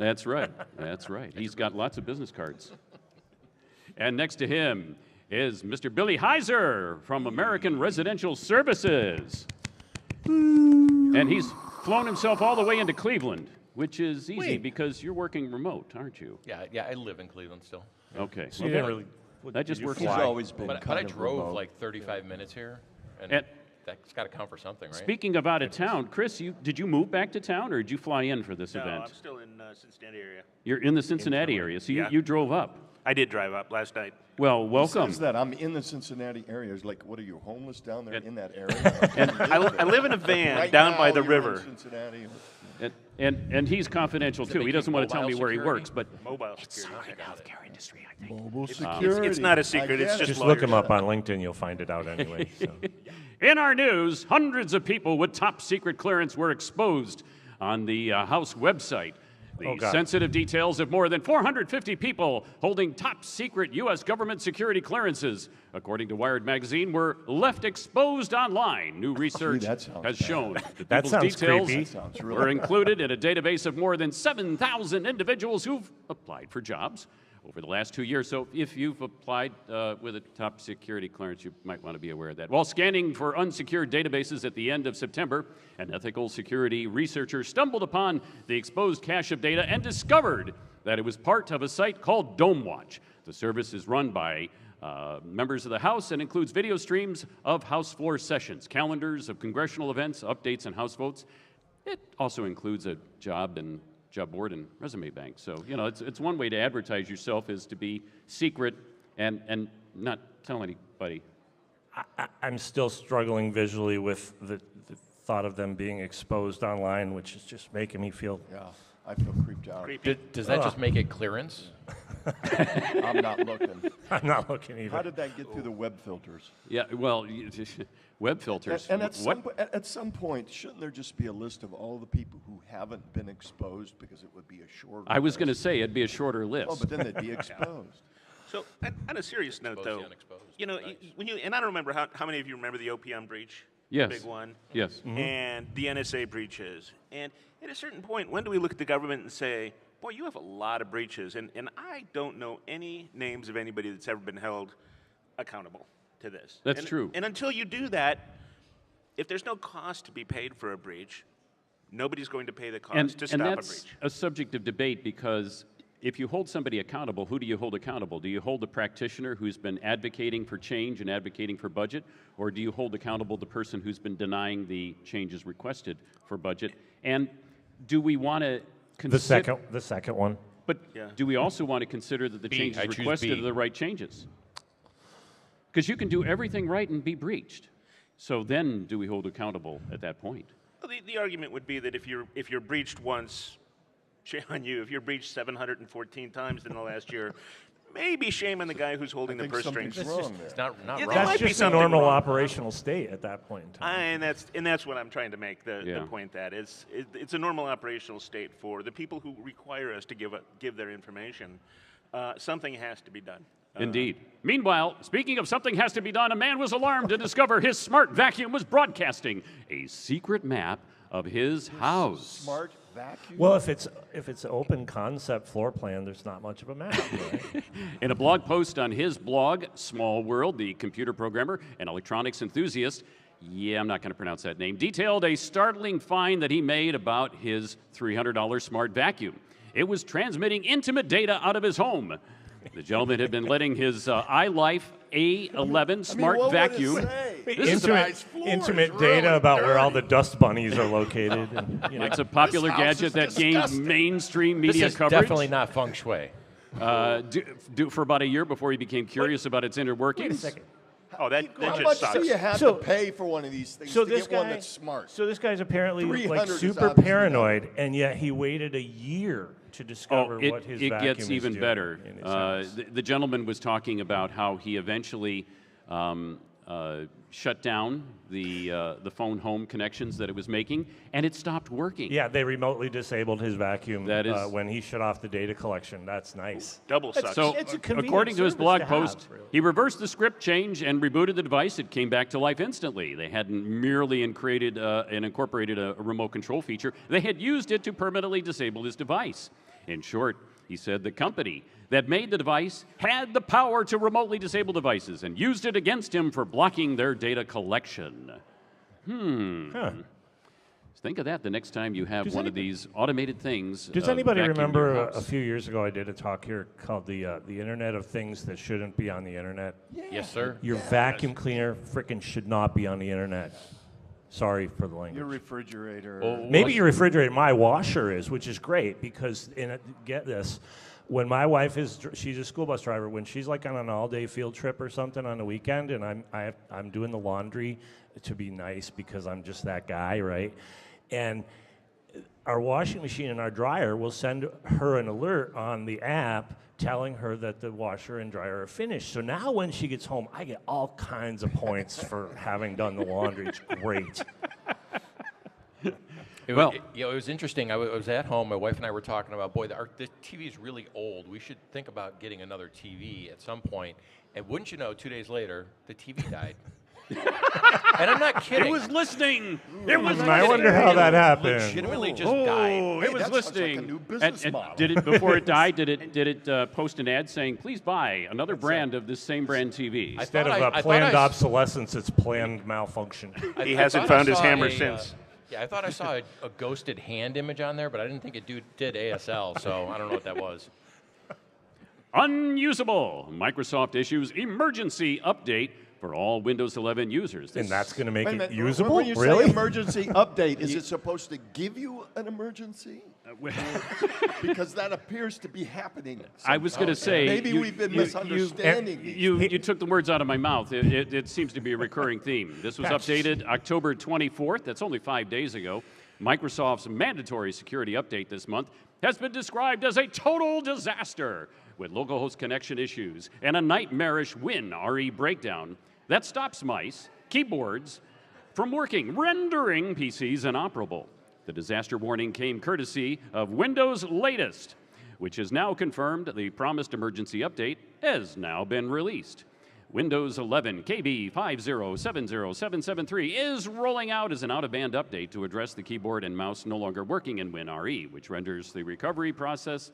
That's right. That's right. He's got lots of business cards. And next to him is Mr. Billy Heiser from American Residential Services. And he's flown himself all the way into Cleveland, which is easy because you're working remote, aren't you? Yeah, I live in Cleveland still. Okay. So you didn't really. That just works. He's always been But I drove like 35 minutes here, and that's got to count for something, right? Speaking of out of town, Chris, did you move back to town, or did you fly in for this event? No, I'm still in Cincinnati area. You're in the Cincinnati area, so you drove up. I did drive up last night. Well, welcome. Says that I'm in the Cincinnati area. It's like, what are you, homeless down there in that area? And I live in a van right down now, by the you're river. in Cincinnati. And he's confidential too. He doesn't want to tell me where he works, but Mobile it's security. in the healthcare industry, I think. Mobile security. It's not a secret. It's Just just look him lawyers. up on LinkedIn. You'll find it out anyway. So. In our news, hundreds of people with top secret clearance were exposed on the House website. The sensitive details of more than 450 people holding top secret U.S. government security clearances, according to Wired magazine, were left exposed online. New research has shown that people's details were included in a database of more than 7,000 individuals who've applied for jobs over the last 2 years. So if you've applied with a top security clearance, you might want to be aware of that. While scanning for unsecured databases at the end of September, an ethical security researcher stumbled upon the exposed cache of data and discovered that it was part of a site called DomeWatch. The service is run by members of the House and includes video streams of House floor sessions, calendars of congressional events, updates on House votes. It also includes a job board and resume bank. So, you know, it's one way to advertise yourself is to be secret and not tell anybody. I'm still struggling visually with the thought of them being exposed online, which is just making me feel. Yeah, I feel creeped out. Does that just make it clearance? I'm not looking. I'm not looking either. How did that get through the web filters? Yeah, well, web filters. And at some point, shouldn't there just be a list of all the people who haven't been exposed, because it would be a shorter I was going to list. say it'd be a shorter list. Oh, but then they'd be exposed. So, on a serious note, though, unexposed. you know, and I don't remember how many of you remember the OPM breach? Yes. The big one. Yes. And the NSA breaches. And at a certain point, when do we look at the government and say, boy, you have a lot of breaches, and I don't know any names of anybody that's ever been held accountable to this. That's true. And until you do that, if there's no cost to be paid for a breach, nobody's going to pay the cost to stop a breach. And that's a subject of debate, because if you hold somebody accountable, who do you hold accountable? Do you hold the practitioner who's been advocating for change and advocating for budget, or do you hold accountable the person who's been denying the changes requested for budget? And do we want to consider the second one? But do we also want to consider that the changes requested are the right changes? Because you can do everything right and be breached. So then, do we hold accountable at that point? Well, the argument would be that if you're breached once, shame on you. If you're breached 714 times in the last year, maybe shame on the guy who's holding the purse strings. Wrong there. It's not Yeah, wrong. might That's be just a something normal wrong. operational state at that point in time. And that's what I'm trying to make the point that it's a normal operational state for the people who require us to give their information. Something has to be done. Indeed. Meanwhile, speaking of something has to be done, a man was alarmed to discover his smart vacuum was broadcasting a secret map of his house. Smart vacuum? Well, if it's an open concept floor plan, there's not much of a map, right? In a blog post on his blog, Small World, the computer programmer and electronics enthusiast, I'm not going to pronounce that name, detailed a startling find that he made about his $300 smart vacuum. It was transmitting intimate data out of his home. The gentleman had been letting his iLife A11 smart vacuum. Intimate data about where all the dust bunnies are located. And, you know. It's a popular gadget that gained mainstream media This is coverage. definitely not feng shui. For about a year before he became curious about its inner workings. Wait a second. Oh, that How just much sucks. do you have to pay for one of these things to get one that's smart? So this guy's apparently 300 like is super obviously paranoid, and yet he waited a year to discover what his vacuum gets is even doing better. in his house. The gentleman was talking about how he eventually shut down the phone home connections that it was making, and it stopped working. Yeah, they remotely disabled his vacuum That is- when he shut off the data collection. That's nice. Double sucks. So, It's a convenient according to his service blog to post, have, really. he reversed the script change and rebooted the device. It came back to life instantly. They hadn't merely incorporated a remote control feature. They had used it to permanently disable his device. In short, he said the company that made the device had the power to remotely disable devices and used it against him for blocking their data collection. Think of that the next time you have one of these automated things. Does anybody remember a few years ago I did a talk here called the Internet of Things that shouldn't be on the internet? Yeah. Yes, sir. Your vacuum cleaner frickin' should not be on the internet. Sorry for the language. Your refrigerator. Maybe your refrigerator, my washer is, which is great because, get this, when my wife she's a school bus driver, when she's like on an all-day field trip or something on the weekend and I'm doing the laundry to be nice because I'm just that guy, right? And our washing machine and our dryer will send her an alert on the app telling her that the washer and dryer are finished. So now when she gets home, I get all kinds of points for having done the laundry. It's great. It was interesting. I was at home. My wife and I were talking about, boy, the TV is really old. We should think about getting another TV at some point. And wouldn't you know, 2 days later, the TV died. And I'm not kidding. It was listening. It was. I wonder how that happened. Legitimately just died. It was listening. Like a new business model. Did it before it died? Did it post an ad saying, "Please buy another brand of this same brand TV"? Instead of planned obsolescence, it's planned malfunction. He hasn't found his hammer since. Yeah, I thought I saw a ghosted hand image on there, but I didn't think it did ASL, so I don't know what that was. Unusable. Microsoft issues emergency update for all Windows 11 users. And that's going to make Wait a it minute, usable? When you Really? say emergency update, is it supposed to give you an emergency? Because that appears to be happening. I was going to say Maybe we've been misunderstanding these. You took the words out of my mouth. It seems to be a recurring theme. This was updated October 24th. That's only 5 days ago. Microsoft's mandatory security update this month has been described as a total disaster with localhost connection issues and a nightmarish WinRE breakdown that stops mice, keyboards from working, rendering PCs inoperable. The disaster warning came courtesy of Windows Latest, which has now confirmed the promised emergency update has now been released. Windows 11 KB 5070773 is rolling out as an out-of-band update to address the keyboard and mouse no longer working in WinRE, which renders the recovery process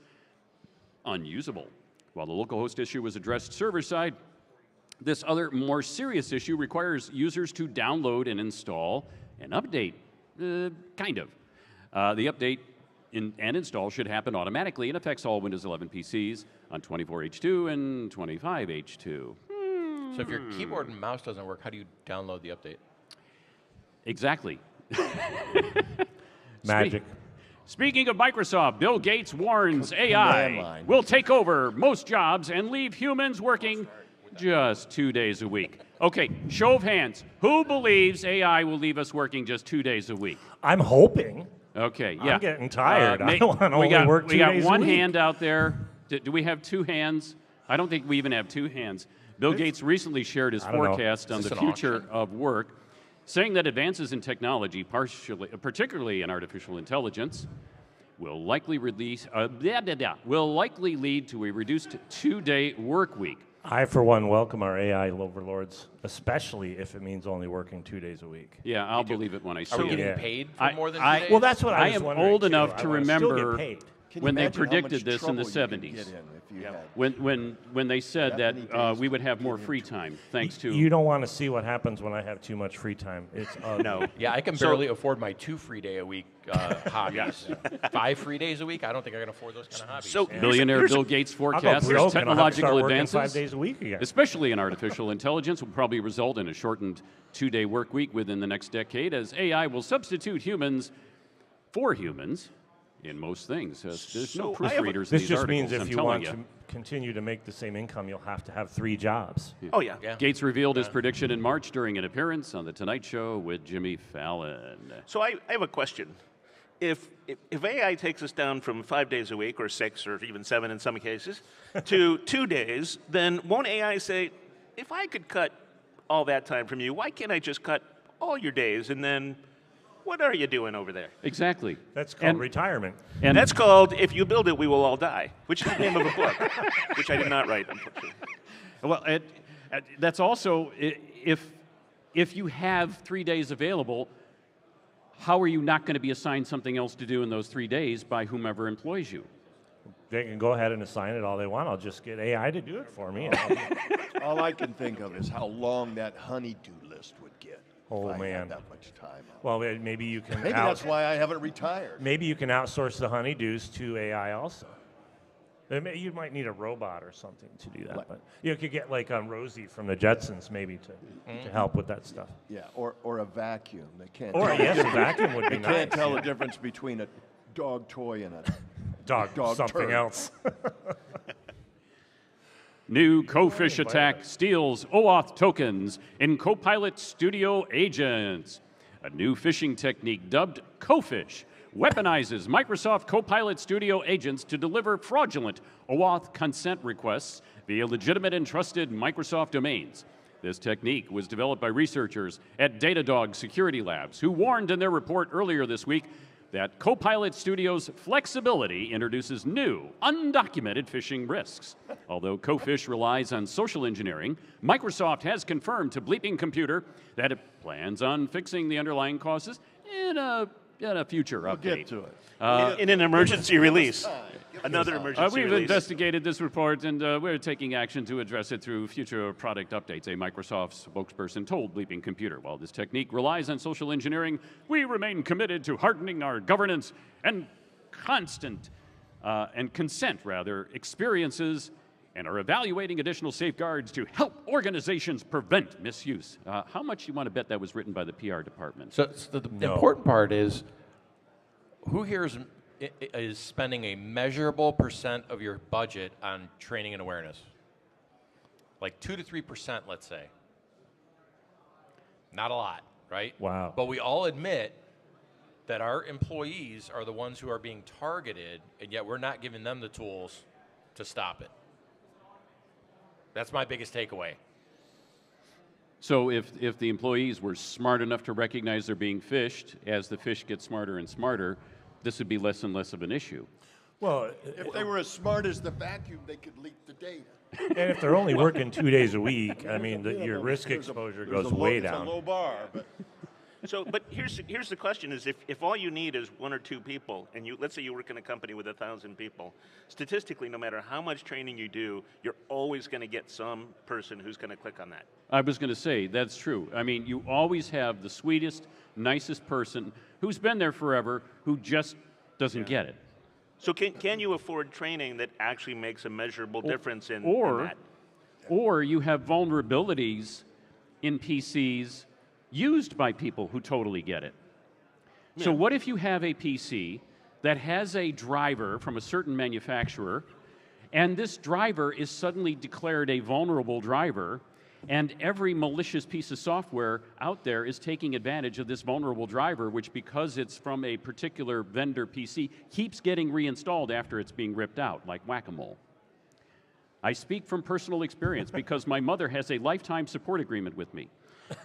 unusable. While the localhost issue was addressed server-side, this other, more serious issue requires users to download and install an update, kind of. The update and install should happen automatically and affects all Windows 11 PCs on 24H2 and 25H2. So if your keyboard and mouse doesn't work, how do you download the update? Exactly. Magic. Speaking of Microsoft, Bill Gates warns AI will take over most jobs and leave humans working just 2 days a week. Okay, show of hands. Who believes AI will leave us working just 2 days a week? I'm hoping. Okay, yeah. I'm getting tired. I don't want to only work 2 days a week. We got one hand out there. Do we have two hands? I don't think we even have two hands. Bill Gates recently shared his forecast on the future of work, saying that advances in technology, particularly in artificial intelligence, will likely lead to a reduced 2-day work week. I, for one, welcome our AI overlords, especially if it means only working 2 days a week. Yeah, I'll believe it when I see Are we it. getting paid for more than 2 days? Well, that's what I was am wondering, old too. enough to I wanna still remember get paid. Can you when they imagine how predicted much this in the trouble you could 70s. get in if you had- When they said That many that days we would have to more get free into. time, thanks to You don't want to see what happens when I have too much free time. It's no. Yeah, I can barely afford my 2 free day a week hobbies. 5 free days a week? I don't think I can afford those kind of hobbies. So Billionaire Bill Gates I'll go forecasts broke and I'll have to start technological working advances, 5 days a week again. especially in artificial intelligence, will probably result in a shortened 2-day work week within the next decade, as AI will substitute humans for humans in most things. There's no So I have a- proofreaders in This these just articles, means if I'm you telling want you. to continue to make the same income, you'll have to have 3 jobs. Oh, yeah. Gates revealed his prediction in March during an appearance on The Tonight Show with Jimmy Fallon. So I have a question. If AI takes us down from 5 days a week, or 6, or even 7 in some cases, to 2 days, then won't AI say, if I could cut all that time from you, why can't I just cut all your days, and then what are you doing over there? Exactly. That's called retirement. And That's called If You Build It, We Will All Die, which is the name of a book, which I did not write, unfortunately. well, that's also if you have 3 days available, how are you not going to be assigned something else to do in those 3 days by whomever employs you? They can go ahead and assign it all they want. I'll just get AI to do it for me. All I can think of is how long that honey-do list would get. Oh, if I man. had that much time. Well, maybe you can. Maybe that's why I haven't retired. Maybe you can outsource the honeydews to AI also. You might need a robot or something to do that, but you could get like Rosie from the Jetsons maybe to help with that stuff. Yeah, or a vacuum. They can't. Or tell yes, the a vacuum would be They nice. can't tell the difference between a dog toy and a Dog something turd. else. New Cofish attack steals OAuth tokens in Copilot Studio agents. A new phishing technique dubbed Cofish weaponizes Microsoft Copilot Studio agents to deliver fraudulent OAuth consent requests via legitimate and trusted Microsoft domains. This technique was developed by researchers at Datadog Security Labs, who warned in their report earlier this week that Copilot Studio's flexibility introduces new, undocumented phishing risks. Although Cofish relies on social engineering, Microsoft has confirmed to Bleeping Computer that it plans on fixing the underlying causes in a future update. Get to it. In an emergency release. Another emergency We've release. investigated this report, and we're taking action to address it through future product updates, a Microsoft spokesperson told Bleeping Computer. While this technique relies on social engineering, we remain committed to hardening our governance and consent experiences, and are evaluating additional safeguards to help organizations prevent misuse. How much you want to bet that was written by the PR department? So the important part is, who here is spending a measurable percent of your budget on training and awareness? Like 2 to 3%, let's say. Not a lot, right? Wow. But we all admit that our employees are the ones who are being targeted, and yet we're not giving them the tools to stop it. That's my biggest takeaway. So if the employees were smart enough to recognize they're being phished, as the fish get smarter and smarter, this would be less and less of an issue. Well, If they were as smart as the vacuum, they could leak the data. and if they're only working 2 days a week, I mean, your risk exposure goes way down. It's a low bar, but But here's the question: is if all you need is 1 or 2 people, and let's say you work in a company with 1,000 people, statistically, no matter how much training you do, you're always going to get some person who's going to click on that. I was going to say, that's true. I mean, you always have the sweetest, nicest person who's been there forever who just doesn't get it. So can you afford training that actually makes a measurable difference in that? Or you have vulnerabilities in PCs used by people who totally get it. Yeah. So what if you have a PC that has a driver from a certain manufacturer, and this driver is suddenly declared a vulnerable driver, and every malicious piece of software out there is taking advantage of this vulnerable driver, which, because it's from a particular vendor PC, keeps getting reinstalled after it's being ripped out, like whack-a-mole. I speak from personal experience because my mother has a lifetime support agreement with me.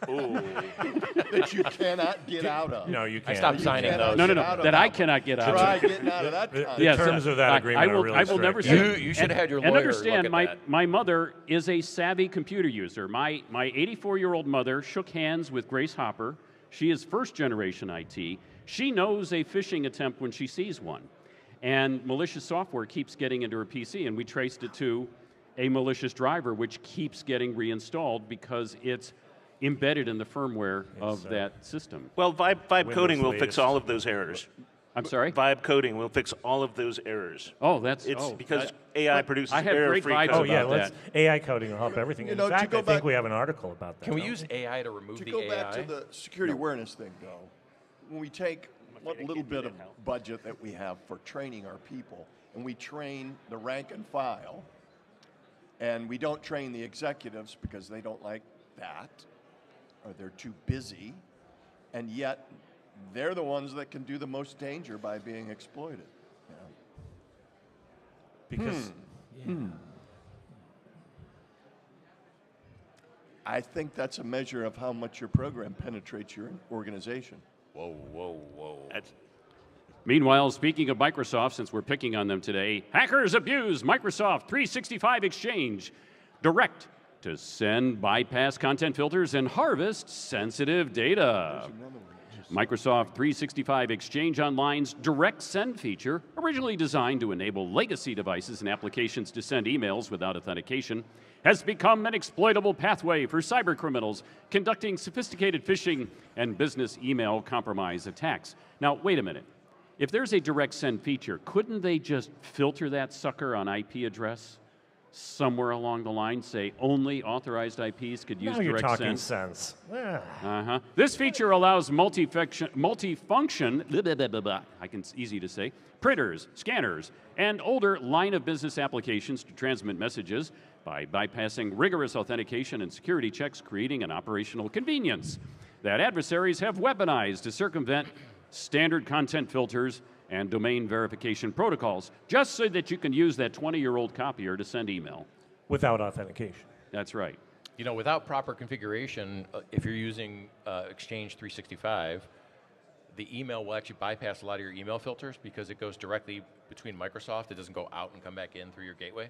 that you cannot get out of. No, you can't. I stopped signing those. No, that I cannot get out Try of. getting out of that contract. The terms of that agreement I will, are really I will strict. never say. You should have had your lawyer And understand, look at that. my mother is a savvy computer user. My 84-year-old mother shook hands with Grace Hopper. She is first-generation IT. She knows a phishing attempt when she sees one. And malicious software keeps getting into her PC, and we traced it to a malicious driver, which keeps getting reinstalled because it's embedded in the firmware of that system. Well, vibe coding will latest. fix all of those errors. I'm sorry? Vibe coding will fix all of those errors. Oh, that's... It's because AI produces I have great error-free vibes code. Oh yeah, about AI coding will help everything. You In know, to fact, go I think back- we have an article about that. Can we don't use AI to remove To the go AI? back to the security awareness thing, though, when we take what little bit of budget that we have for training our people, and we train the rank and file, and we don't train the executives because they don't like that, or they're too busy, and yet they're the ones that can do the most danger by being exploited. Because I think that's a measure of how much your program penetrates your organization. Whoa. Meanwhile, speaking of Microsoft, since we're picking on them today, hackers abuse Microsoft 365 Exchange Direct to send bypass content filters and harvest sensitive data. Microsoft 365 Exchange Online's Direct Send feature, originally designed to enable legacy devices and applications to send emails without authentication, has become an exploitable pathway for cybercriminals conducting sophisticated phishing and business email compromise attacks. Now, wait a minute. If there's a direct send feature, couldn't they just filter that sucker on IP address? Somewhere along the line, say only authorized IPs could use Now you're direct talking send. sense. This feature allows multifunction, easy to say, printers, scanners, and older line of business applications to transmit messages by bypassing rigorous authentication and security checks, creating an operational convenience that adversaries have weaponized to circumvent standard content filters and domain verification protocols, just so that you can use that 20-year-old copier to send email. Without authentication. That's right. You know, without proper configuration, if you're using Exchange 365, the email will actually bypass a lot of your email filters because it goes directly between Microsoft. It doesn't go out and come back in through your gateway.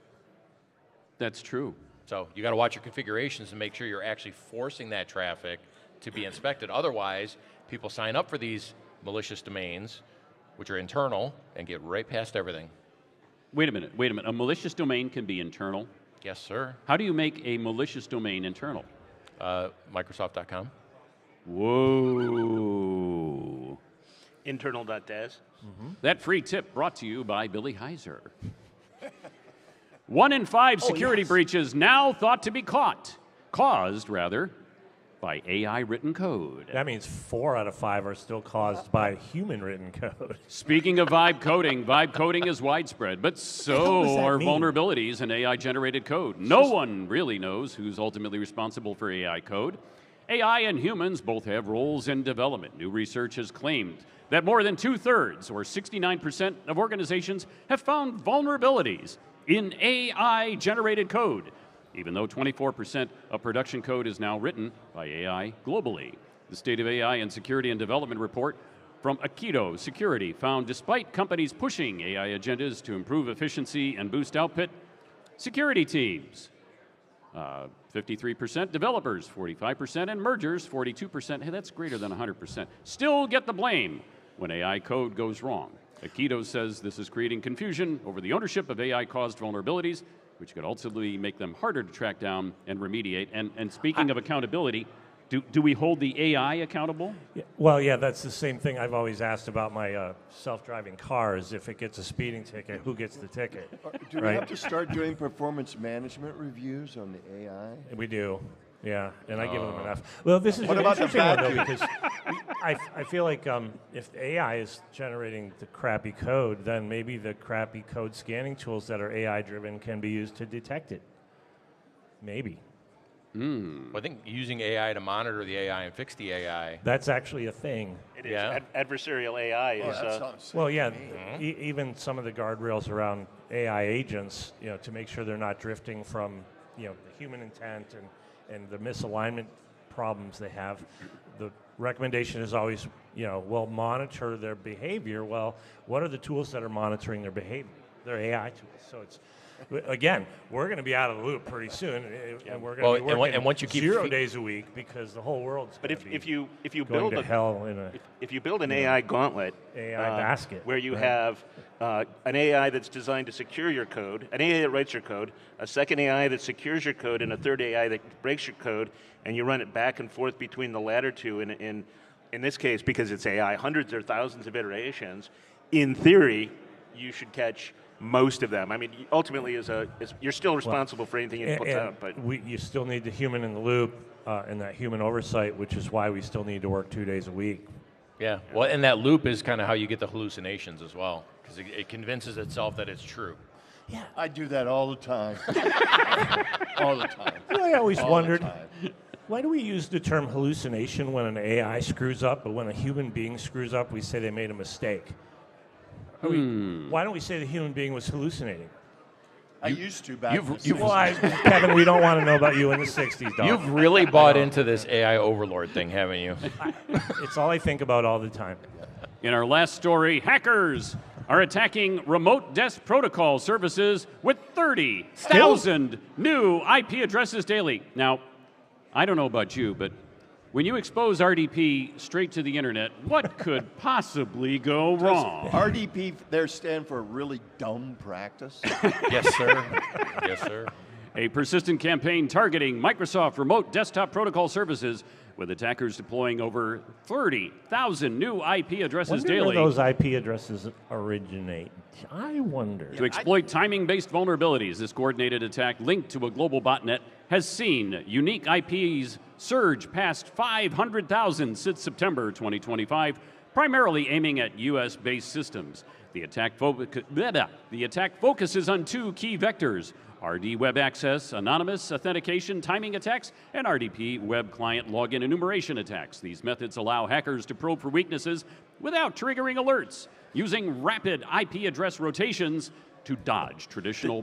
That's true. So you got to watch your configurations and make sure you're actually forcing that traffic to be inspected. Otherwise, people sign up for these malicious domains, which are internal, and get right past everything. Wait a minute. A malicious domain can be internal? Yes, sir. How do you make a malicious domain internal? Microsoft.com. Whoa. Internal.des. That free tip brought to you by Billy Heiser. 1 in 5 security breaches now thought to be caused by AI written code. That means 4 out of 5 are still caused by human written code. Speaking of vibe coding is widespread, but so are vulnerabilities in AI generated code. No one really knows who's ultimately responsible for AI code. AI and humans both have roles in development. New research has claimed that more than 2/3, or 69% of organizations, have found vulnerabilities in AI generated code, even though 24% of production code is now written by AI globally. The State of AI and Security and Development report from Aikido Security found despite companies pushing AI agendas to improve efficiency and boost output, security teams, 53% developers, 45%, and mergers, 42%, hey, that's greater than 100%, still get the blame when AI code goes wrong. Aikido says this is creating confusion over the ownership of AI-caused vulnerabilities, which could ultimately make them harder to track down and remediate. And speaking of accountability, do we hold the AI accountable? Yeah, well, yeah, that's the same thing I've always asked about my self-driving cars. If it gets a speeding ticket, who gets the ticket? Do we have to start doing performance management reviews on the AI? We do, yeah, and I give them enough. Well, this is What an about the interesting one, though, vacuum? because I feel like if AI is generating the crappy code, then maybe the crappy code scanning tools that are AI-driven can be used to detect it. Maybe. Well, I think using AI to monitor the AI and fix the AI. That's actually a thing. It is. Yeah. Adversarial AI Oh, is. that sounds Well, yeah, even some of the guardrails around AI agents, to make sure they're not drifting from, the human intent and the misalignment problems they have. The recommendation is always, monitor their behavior. Well, what are the tools that are monitoring their behavior? They're AI tools. So it's, again, we're going to be out of the loop pretty soon, and we're going to be working and once you keep 0 days a week because the whole world's But going to if you going build to hell in a if you build an AI gauntlet, AI basket, where you right? have an AI that's designed to secure your code, an AI that writes your code, a second AI that secures your code, and a third AI that breaks your code, and you run it back and forth between the latter two, in this case, because it's AI, hundreds or thousands of iterations, in theory, you should catch most of them. I mean, ultimately, you're still responsible for anything it puts out. But you still need the human in the loop and that human oversight, which is why we still need to work 2 days a week. Yeah, well, and that loop is kind of how you get the hallucinations as well, because it convinces itself that it's true. Yeah, I do that all the time. All the time. I always All the wondered, time. why do we use the term hallucination when an AI screws up, but when a human being screws up, we say they made a mistake? Why don't we say the human being was hallucinating? I used to back in the Kevin, we don't want to know about you in the 60s, dog. You've really bought into this AI overlord thing, haven't you? It's all I think about all the time. In our last story, hackers are attacking remote desk protocol services with 30,000 new IP addresses daily. Now, I don't know about you, but When you expose RDP straight to the internet, what could possibly go wrong? RDP there stand for really dumb practice? Yes, sir. Yes, sir. A persistent campaign targeting Microsoft Remote Desktop Protocol services, with attackers deploying over 30,000 new IP addresses Wonder daily. where those IP addresses originate. I wonder. To exploit timing-based vulnerabilities, this coordinated attack linked to a global botnet has seen unique IPs surge past 500,000 since September 2025, primarily aiming at U.S.-based systems. The attack focuses on two key vectors: RD web access, anonymous authentication, timing attacks, and RDP web client login enumeration attacks. These methods allow hackers to probe for weaknesses without triggering alerts, using rapid IP address rotations to dodge traditional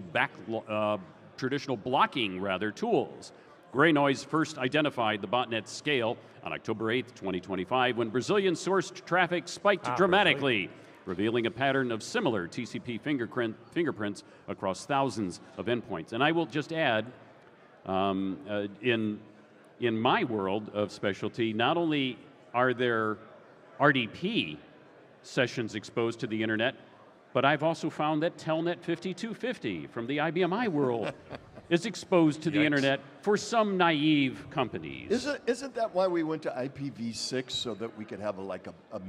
blocking tools. Grey Noise first identified the botnet's scale on October 8, 2025, when Brazilian-sourced traffic spiked dramatically, revealing a pattern of similar TCP fingerprints across thousands of endpoints. And I will just add, in my world of specialty, not only are there RDP sessions exposed to the internet, but I've also found that Telnet 5250 from the IBMI world is exposed to the internet for some naive companies. Isn't that why we went to IPv6, so that we could have a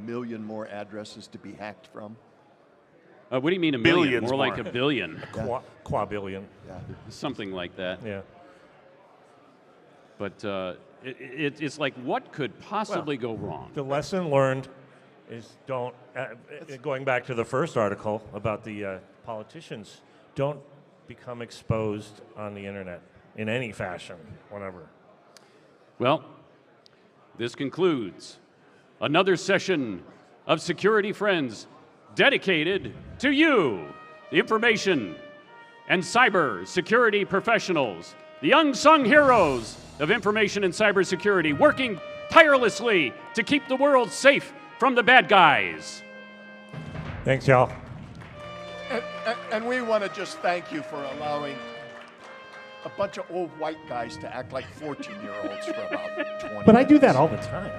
million more addresses to be hacked from? What do you mean a million? Billions More more. like a billion. Quabillion. Yeah. Something like that. Yeah. But it's like, what could possibly go wrong? The lesson learned is don't, going back to the first article about the politicians, don't become exposed on the internet in any fashion, whatever. Well, this concludes another session of Security Friends dedicated to you, the information and cyber security professionals, the unsung heroes of information and cybersecurity, working tirelessly to keep the world safe from the bad guys. Thanks, y'all. And we want to just thank you for allowing a bunch of old white guys to act like 14-year-olds for about 20 But I do that minutes. all the time.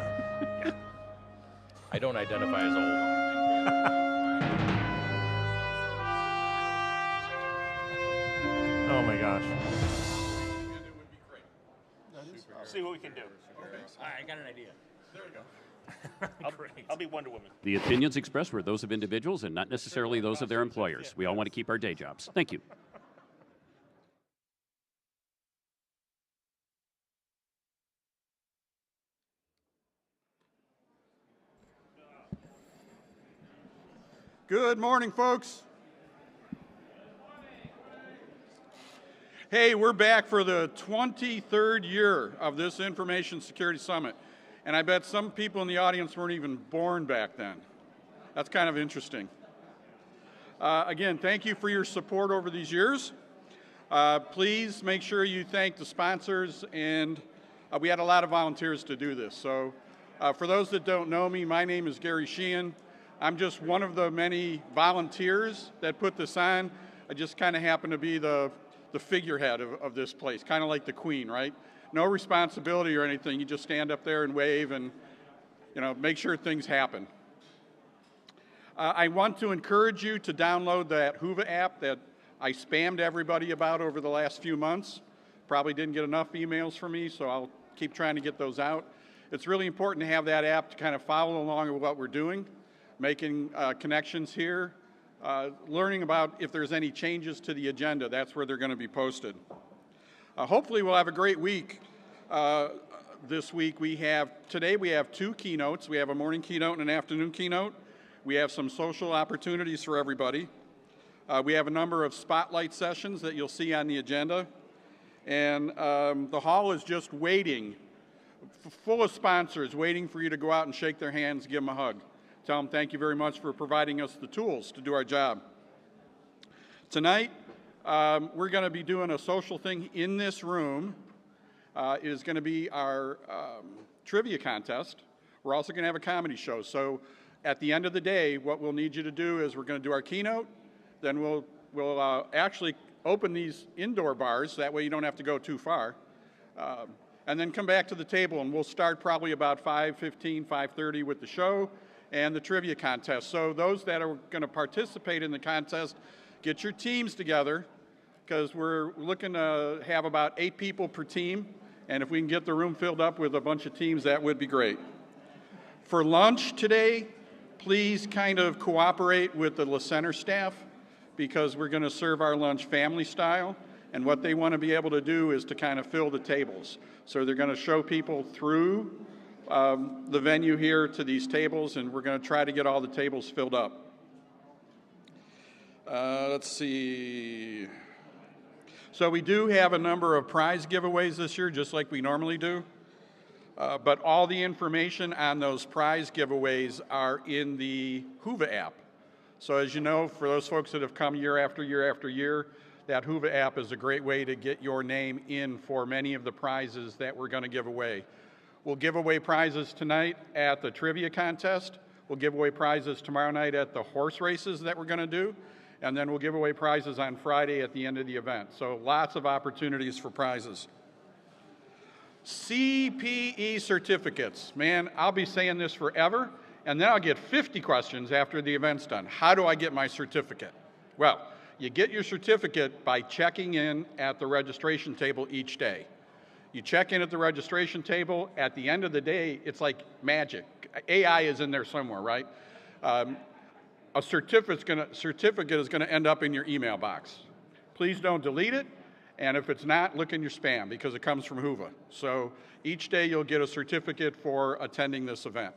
I don't identify as old. Oh my gosh. See what we can do. I got an idea. I'll be Wonder Woman. The opinions expressed were those of individuals and not necessarily those of their employers. We all want to keep our day jobs. Thank you. Good morning, folks. Hey, we're back for the 23rd year of this Information Security Summit, and I bet some people in the audience weren't even born back then. That's kind of interesting. Again, thank you for your support over these years. Please make sure you thank the sponsors, and we had a lot of volunteers to do this. So for those that don't know me, my name is Gary Sheehan. I'm just one of the many volunteers that put this on. I just kind of happen to be the figurehead of this place, kind of like the Queen, right? No responsibility or anything. You just stand up there and wave and, make sure things happen. I want to encourage you to download that Whova app that I spammed everybody about over the last few months. Probably didn't get enough emails from me, so I'll keep trying to get those out. It's really important to have that app to kind of follow along with what we're doing, making connections here, learning about if there's any changes to the agenda. That's where they're going to be posted. Hopefully we'll have a great week. This week today we have two keynotes. We have a morning keynote and an afternoon keynote. We have some social opportunities for everybody. We have a number of spotlight sessions that you'll see on the agenda. And the hall is just waiting, full of sponsors, waiting for you to go out and shake their hands, give them a hug. Tell them thank you very much for providing us the tools to do our job. Tonight, we're going to be doing a social thing in this room. It is going to be our trivia contest. We're also going to have a comedy show. So at the end of the day, what we'll need you to do is we're going to do our keynote. Then we'll actually open these indoor bars. That way you don't have to go too far. and then come back to the table, and we'll start probably about 5:15, 5:30 with the show and the trivia contest. So those that are going to participate in the contest, get your teams together, because we're looking to have about 8 people per team, and if we can get the room filled up with a bunch of teams, that would be great. For lunch today, please kind of cooperate with the La Center staff, because we're going to serve our lunch family style, and what they want to be able to do is to kind of fill the tables. So they're going to show people through the venue here to these tables, and we're going to try to get all the tables filled up. Let's see. So we do have a number of prize giveaways this year, just like we normally do. But all the information on those prize giveaways are in the Whova app. So as you know, for those folks that have come year after year after year, that Whova app is a great way to get your name in for many of the prizes that we're going to give away. We'll give away prizes tonight at the trivia contest. We'll give away prizes tomorrow night at the horse races that we're going to do. And then we'll give away prizes on Friday at the end of the event. So lots of opportunities for prizes. CPE certificates. Man, I'll be saying this forever, and then I'll get 50 questions after the event's done. How do I get my certificate? Well, you get your certificate by checking in at the registration table each day. You check in at the registration table. At the end of the day, it's like magic. AI is in there somewhere, right? A certificate is going to end up in your email box. Please don't delete it, and if it's not, look in your spam, because it comes from Whova. So each day you'll get a certificate for attending this event.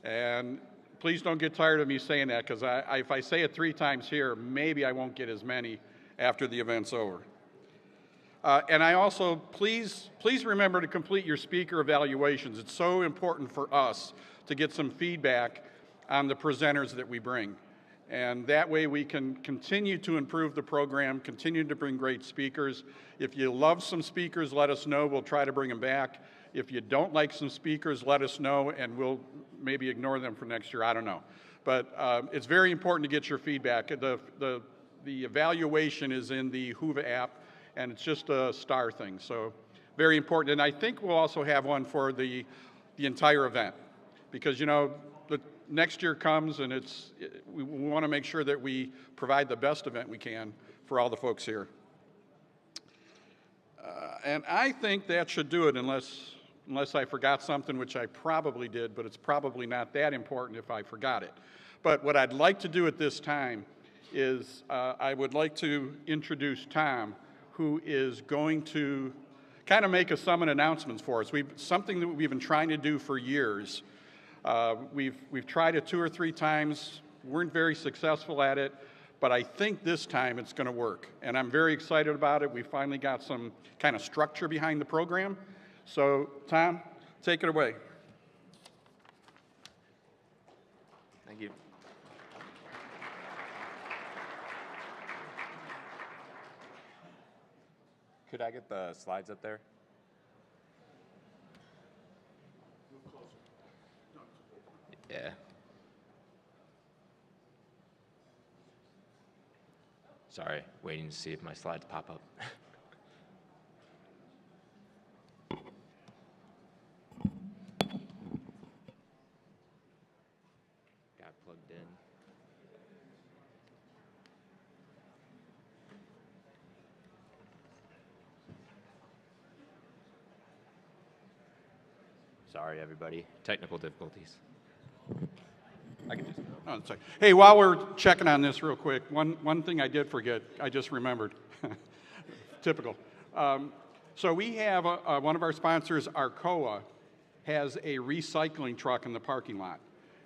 And please don't get tired of me saying that, because if I say it 3 times here, maybe I won't get as many after the event's over. And I also, please remember to complete your speaker evaluations. It's so important for us to get some feedback on the presenters that we bring. And that way we can continue to improve the program, continue to bring great speakers. If you love some speakers, let us know. We'll try to bring them back. If you don't like some speakers, let us know, and we'll maybe ignore them for next year. I don't know. But it's very important to get your feedback. The evaluation is in the Whova app, and it's just a star thing. So very important. And I think we'll also have one for the entire event, because, you know, the next year comes, and we want to make sure that we provide the best event we can for all the folks here. And I think that should do it, unless I forgot something, which I probably did, but it's probably not that important if I forgot it. But what I'd like to do at this time is I would like to introduce Tom, who is going to kind of make a summit announcements for us. Something that we've been trying to do for years. We've tried it 2 or 3 times, weren't very successful at it, but I think this time it's going to work. And I'm very excited about it. We finally got some kind of structure behind the program. So, Tom, take it away. Thank you. Could I get the slides up there? Yeah. Sorry, waiting to see if my slides pop up. Got plugged in. Sorry, everybody. Technical difficulties. I can just. Oh, sorry. Hey, while we're checking on this real quick, one thing I did forget, I just remembered. Typical. So we have one of our sponsors, Arcoa, has a recycling truck in the parking lot.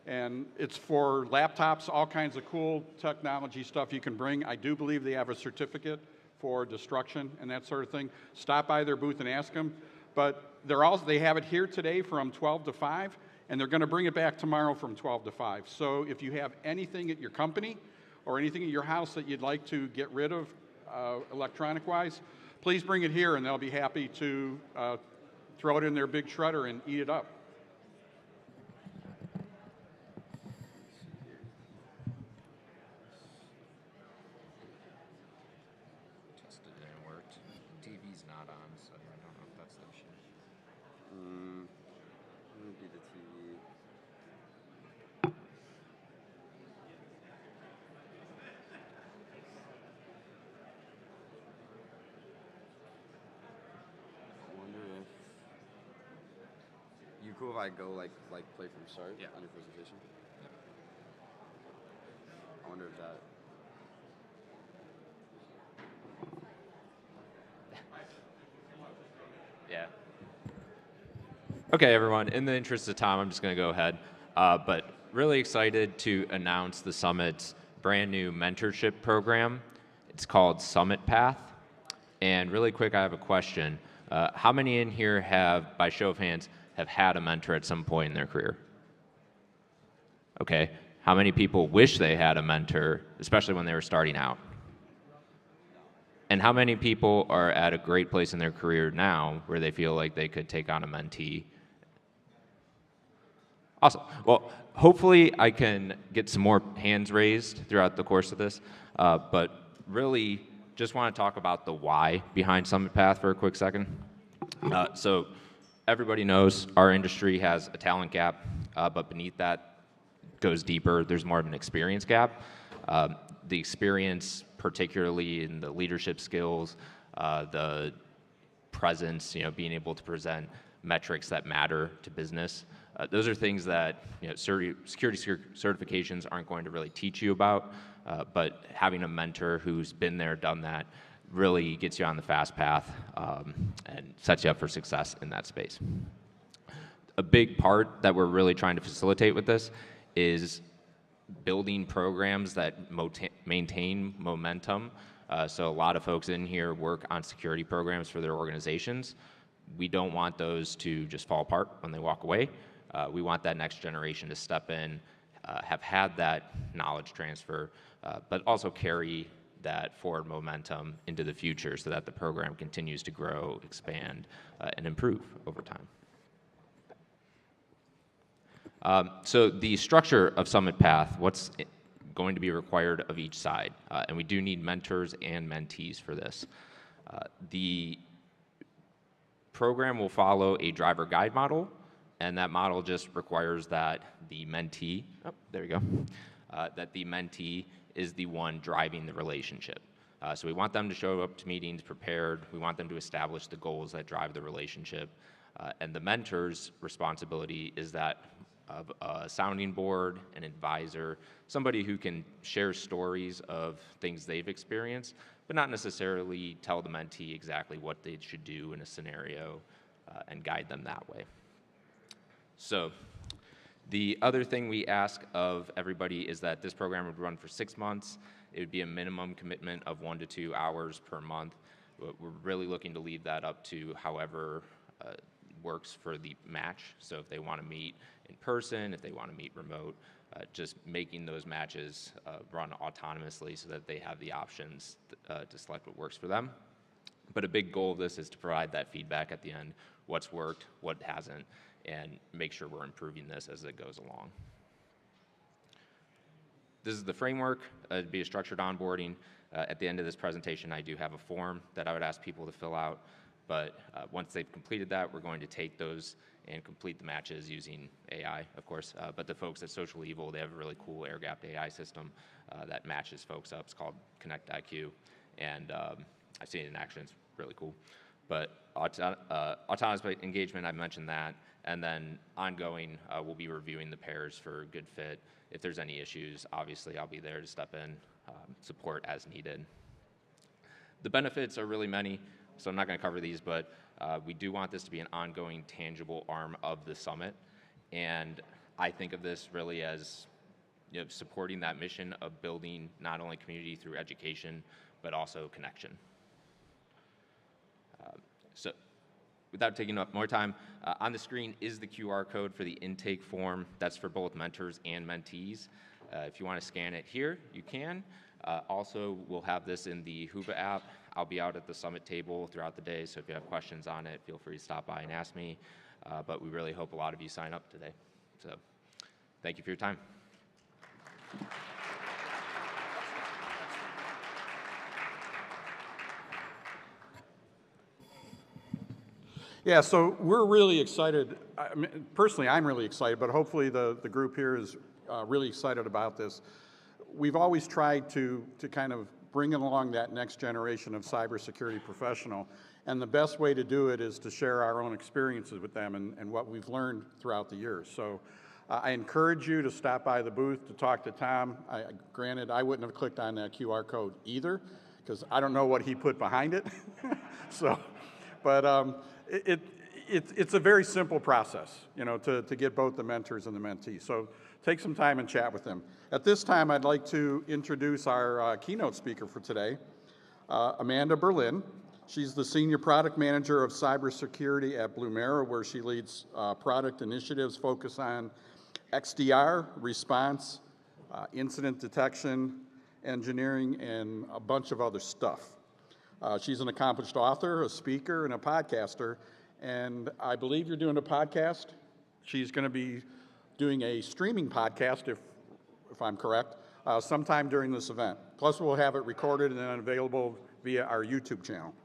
And it's for laptops, all kinds of cool technology stuff you can bring. I do believe they have a certificate for destruction and that sort of thing. Stop by their booth and ask them. But they have it here today from 12 to 5, and they're going to bring it back tomorrow from 12 to 5. So if you have anything at your company or anything at your house that you'd like to get rid of electronic-wise, please bring it here, and they'll be happy to throw it in their big shredder and eat it up. Tested and it worked. TV's not on, so I don't know if that's the issue. cool if I go like play from start Yeah. on your presentation? I wonder if that. Yeah. Okay, everyone. In the interest of time, I'm just going to go ahead. But really excited to announce the Summit's brand new mentorship program. It's called Summit Path. And really quick, I have a question. How many in here have, by show of hands, have had a mentor at some point in their career? Okay. How many people wish they had a mentor, especially when they were starting out? And how many people are at a great place in their career now where they feel like they could take on a mentee? Awesome. Well, hopefully I can get some more hands raised throughout the course of this, but really just want to talk about the why behind Summit Path for a quick second. So everybody knows our industry has a talent gap, but beneath that goes deeper. There's more of an experience gap. The experience, particularly in the leadership skills, the presence, being able to present metrics that matter to business. Those are things that security certifications aren't going to really teach you about, but having a mentor who's been there, done that, really gets you on the fast path and sets you up for success in that space. A big part that we're really trying to facilitate with this is building programs that maintain momentum. So a lot of folks in here work on security programs for their organizations. We don't want those to just fall apart when they walk away. We want that next generation to step in, have had that knowledge transfer, but also carry that forward momentum into the future so that the program continues to grow, expand, and improve over time. So the structure of Summit Path, what's going to be required of each side, and we do need mentors and mentees for this. The program will follow a driver guide model, and that model just requires that the mentee, that the mentee is the one driving the relationship. So we want them to show up to meetings prepared. We want them to establish the goals that drive the relationship. And the mentor's responsibility is that of a sounding board, an advisor, somebody who can share stories of things they've experienced, but not necessarily tell the mentee exactly what they should do in a scenario and guide them that way. So the other thing we ask of everybody is that this program would run for 6 months. It would be a minimum commitment of 1 to 2 hours per month. We're really looking to leave that up to however works for the match. So if they want to meet in person, if they want to meet remote, just making those matches run autonomously so that they have the options to select what works for them. But a big goal of this is to provide that feedback at the end, what's worked, what hasn't, and make sure we're improving this as it goes along. This is the framework. It'd be a structured onboarding. At the end of this presentation, I do have a form that I would ask people to fill out. But once they've completed that, we're going to take those and complete the matches using AI, of course. But the folks at Social Evil, they have a really cool air-gapped AI system that matches folks up. It's called Connect IQ. And I've seen it in action. It's really cool. But autonomous engagement, I mentioned that. And then ongoing, we'll be reviewing the pairs for good fit. If there's any issues, obviously, I'll be there to step in, support as needed. The benefits are really many. So I'm not going to cover these, but we do want this to be an ongoing, tangible arm of the summit. And I think of this really as supporting that mission of building not only community through education, but also connection. So without taking up more time, on the screen is the QR code for the intake form. That's for both mentors and mentees. If you want to scan it here, you can. Also, we'll have this in the Hooba app. I'll be out at the summit table throughout the day, so if you have questions on it, feel free to stop by and ask me. But we really hope a lot of you sign up today. So thank you for your time. Yeah, so we're really excited. Personally, I'm really excited, but hopefully the group here is really excited about this. We've always tried to kind of bringing along that next generation of cybersecurity professional. And the best way to do it is to share our own experiences with them and what we've learned throughout the years. So I encourage you to stop by the booth to talk to Tom. Granted, I wouldn't have clicked on that QR code either, because I don't know what he put behind it. But it's a very simple process, to get both the mentors and the mentees. So take some time and chat with them. At this time, I'd like to introduce our keynote speaker for today, Amanda Berlin. She's the Senior Product Manager of Cybersecurity at Blumera, where she leads product initiatives focused on XDR, response, incident detection, engineering, and a bunch of other stuff. She's an accomplished author, a speaker, and a podcaster, and I believe you're doing a podcast. She's going to be doing a streaming podcast, if I'm correct, sometime during this event. Plus, we'll have it recorded and then available via our YouTube channel.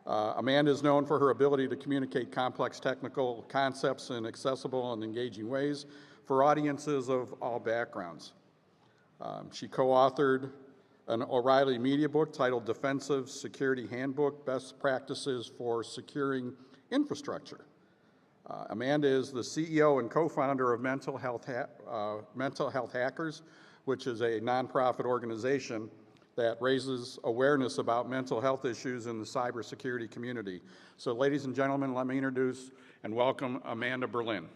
Amanda is known for her ability to communicate complex technical concepts in accessible and engaging ways for audiences of all backgrounds. She co-authored an O'Reilly Media book titled Defensive Security Handbook, Best Practices for Securing Infrastructure. Amanda is the CEO and co-founder of Mental Health Hackers, which is a nonprofit organization that raises awareness about mental health issues in the cybersecurity community. So ladies and gentlemen, let me introduce and welcome Amanda Berlin.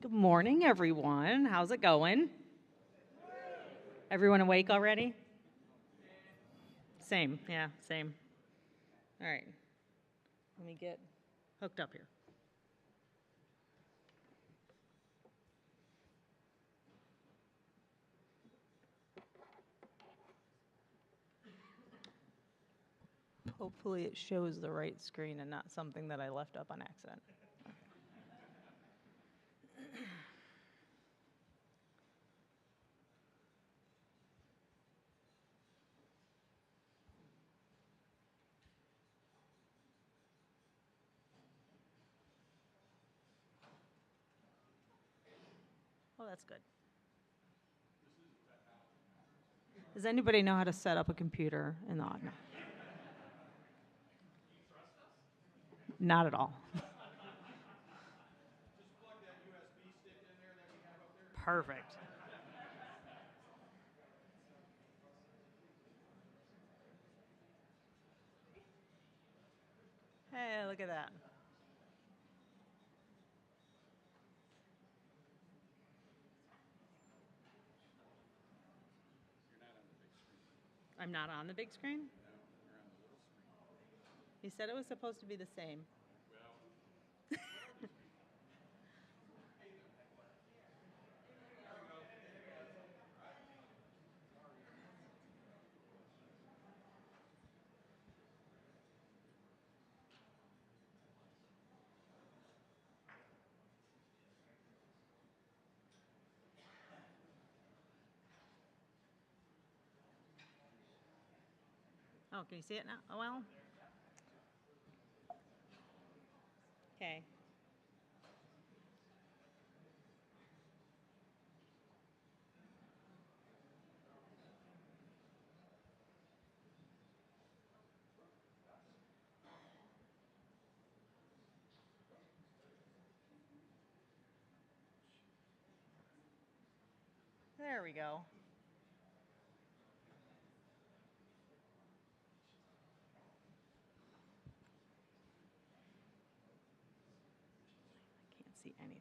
Good morning, everyone. How's it going? Everyone awake already? Same, yeah, same. All right, let me get hooked up here. Hopefully it shows the right screen and not something that I left up on accident. Oh, that's good. Does anybody know how to set up a computer in the audience? Not at all. Just plug that USB stick in there that we have up there. Perfect. Hey, look at that. I'm not on the big screen? No, you're on the little screen. He said it was supposed to be the same. Oh, can you see it now? Oh, well. Okay. There we go. I can't see anything.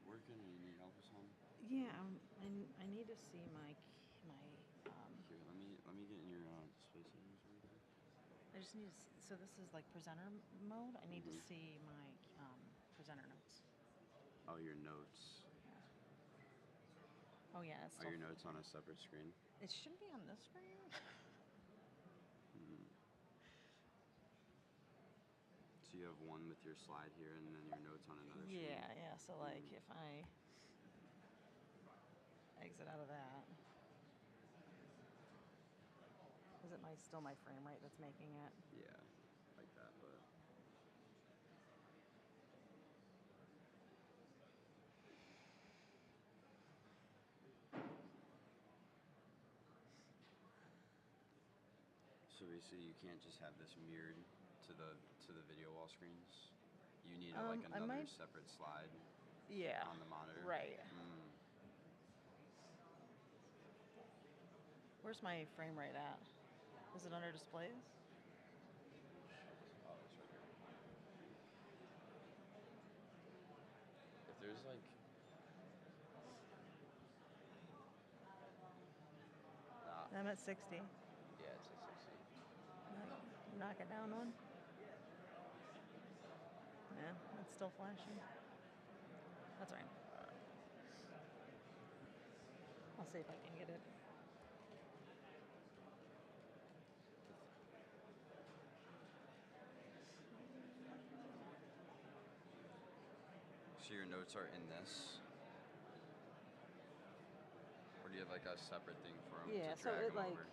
Working? Or you need help or something? Yeah, I need to see my Here, let me get in your space settings right there. I just need to see, so this is like presenter mode. I need to see my presenter notes. Oh, your notes. Oh yeah, it's Are your notes on a separate screen? it should be on this screen. So you have one with your slide here, and then your notes on another screen. Yeah. So like if I exit out of that. still my frame rate that's making it. Yeah, like that, but. So basically, you can't just have this mirrored to the video wall screens. You need like another separate slide. Yeah. On the monitor. Right. Mm. Where's my frame rate at? Is it under displays? Oh, it's right here. If there's like. I'm at 60. Yeah, it's a 60. Knock it down one. Yeah, it's still flashing. That's all right. I'll see if I can get it. So your notes are in this? Or do you have like a separate thing for them Yeah, to so drag it them like, over?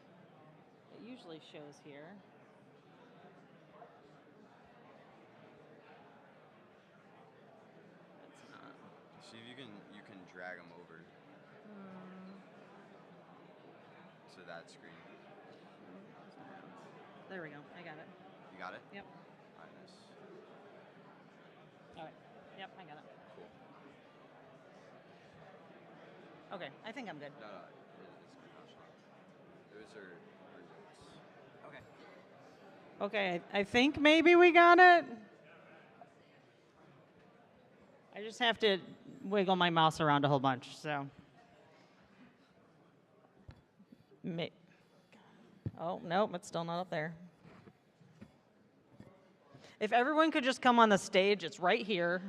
it usually shows here. It's not. See if you can drag them over to that screen. There we go. I got it. You got it? Yep. All right, nice. All right. Yep, I got it. Cool. Okay, I think I'm good. No, it's good. Those are notes. Okay. Okay, I think maybe we got it. I just have to wiggle my mouse around a whole bunch, so. Oh, nope, it's still not up there. If everyone could just come on the stage, it's right here.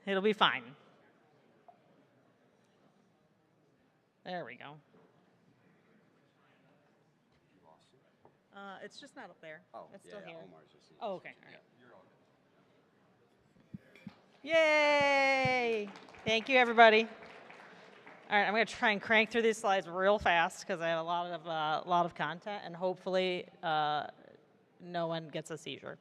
It'll be fine. There we go. It's just not up there. Oh, it's yeah, still here. Omar's just Oh, okay. All right. Yeah, you're all good. Yay! Thank you, everybody. All right, I'm going to try and crank through these slides real fast because I have a lot of content, and hopefully no one gets a seizure.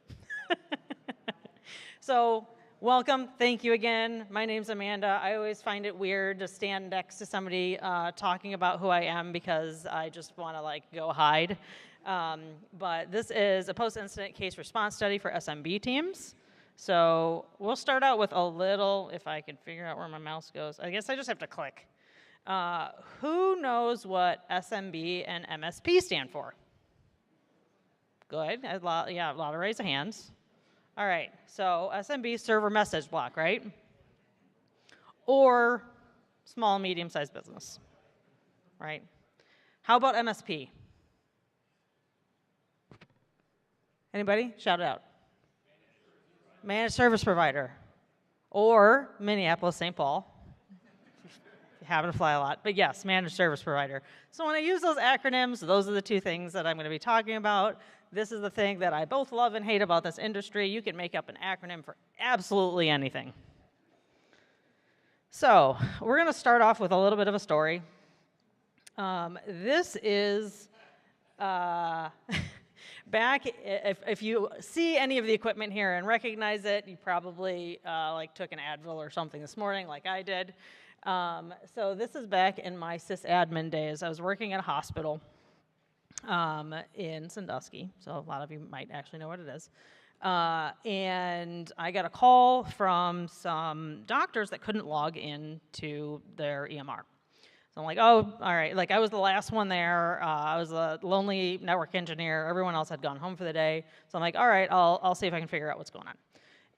So, welcome. Thank you again. My name's Amanda. I always find it weird to stand next to somebody talking about who I am because I just want to like go hide. But this is a post-incident case response study for SMB teams. So we'll start out with a little, if I can figure out where my mouse goes. I guess I just have to click. Who knows what SMB and MSP stand for? Good. A lot of raise of hands. All right. So SMB, server message block, right? Or small, medium-sized business, right? How about MSP? Anybody? Shout it out. Managed service provider. Or Minneapolis, St. Paul. You happen to fly a lot. But yes, managed service provider. So when I use those acronyms, those are the two things that I'm going to be talking about. This is the thing that I both love and hate about this industry. You can make up an acronym for absolutely anything. So we're going to start off with a little bit of a story. This is back, if you see any of the equipment here and recognize it, you probably like took an Advil or something this morning like I did. So this is back in my sysadmin days. I was working at a hospital in Sandusky, so a lot of you might actually know what it is. And I got a call from some doctors that couldn't log into their EMR. So I'm like, oh, all right. Like I was the last one there. I was a lonely network engineer. Everyone else had gone home for the day. So I'm like, all right, I'll see if I can figure out what's going on.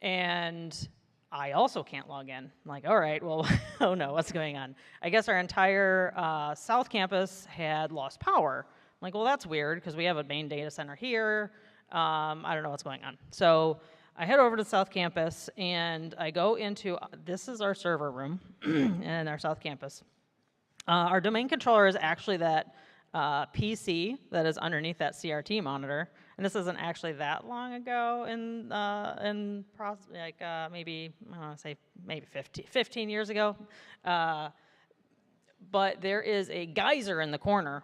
And I also can't log in. I'm like, all right, well, oh no, what's going on? I guess our entire South Campus had lost power. I'm like, well, that's weird because we have a main data center here. I don't know what's going on. So I head over to South Campus and I go into, this is our server room in our South Campus. Our domain controller is actually that PC that is underneath that CRT monitor, and this isn't actually that long ago maybe I want to say maybe 15 years ago. but there is a geyser in the corner.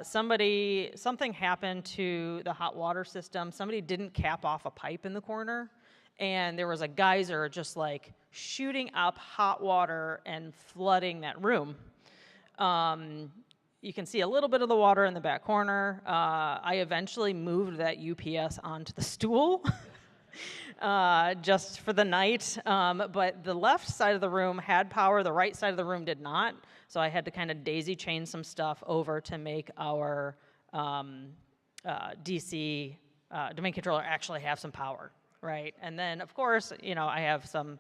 Something happened to the hot water system. Somebody didn't cap off a pipe in the corner, and there was a geyser just like shooting up hot water and flooding that room. You can see a little bit of the water in the back corner. I eventually moved that UPS onto the stool just for the night. But the left side of the room had power, the right side of the room did not. So I had to kind of daisy chain some stuff over to make our DC domain controller actually have some power, right? And then, of course, I have some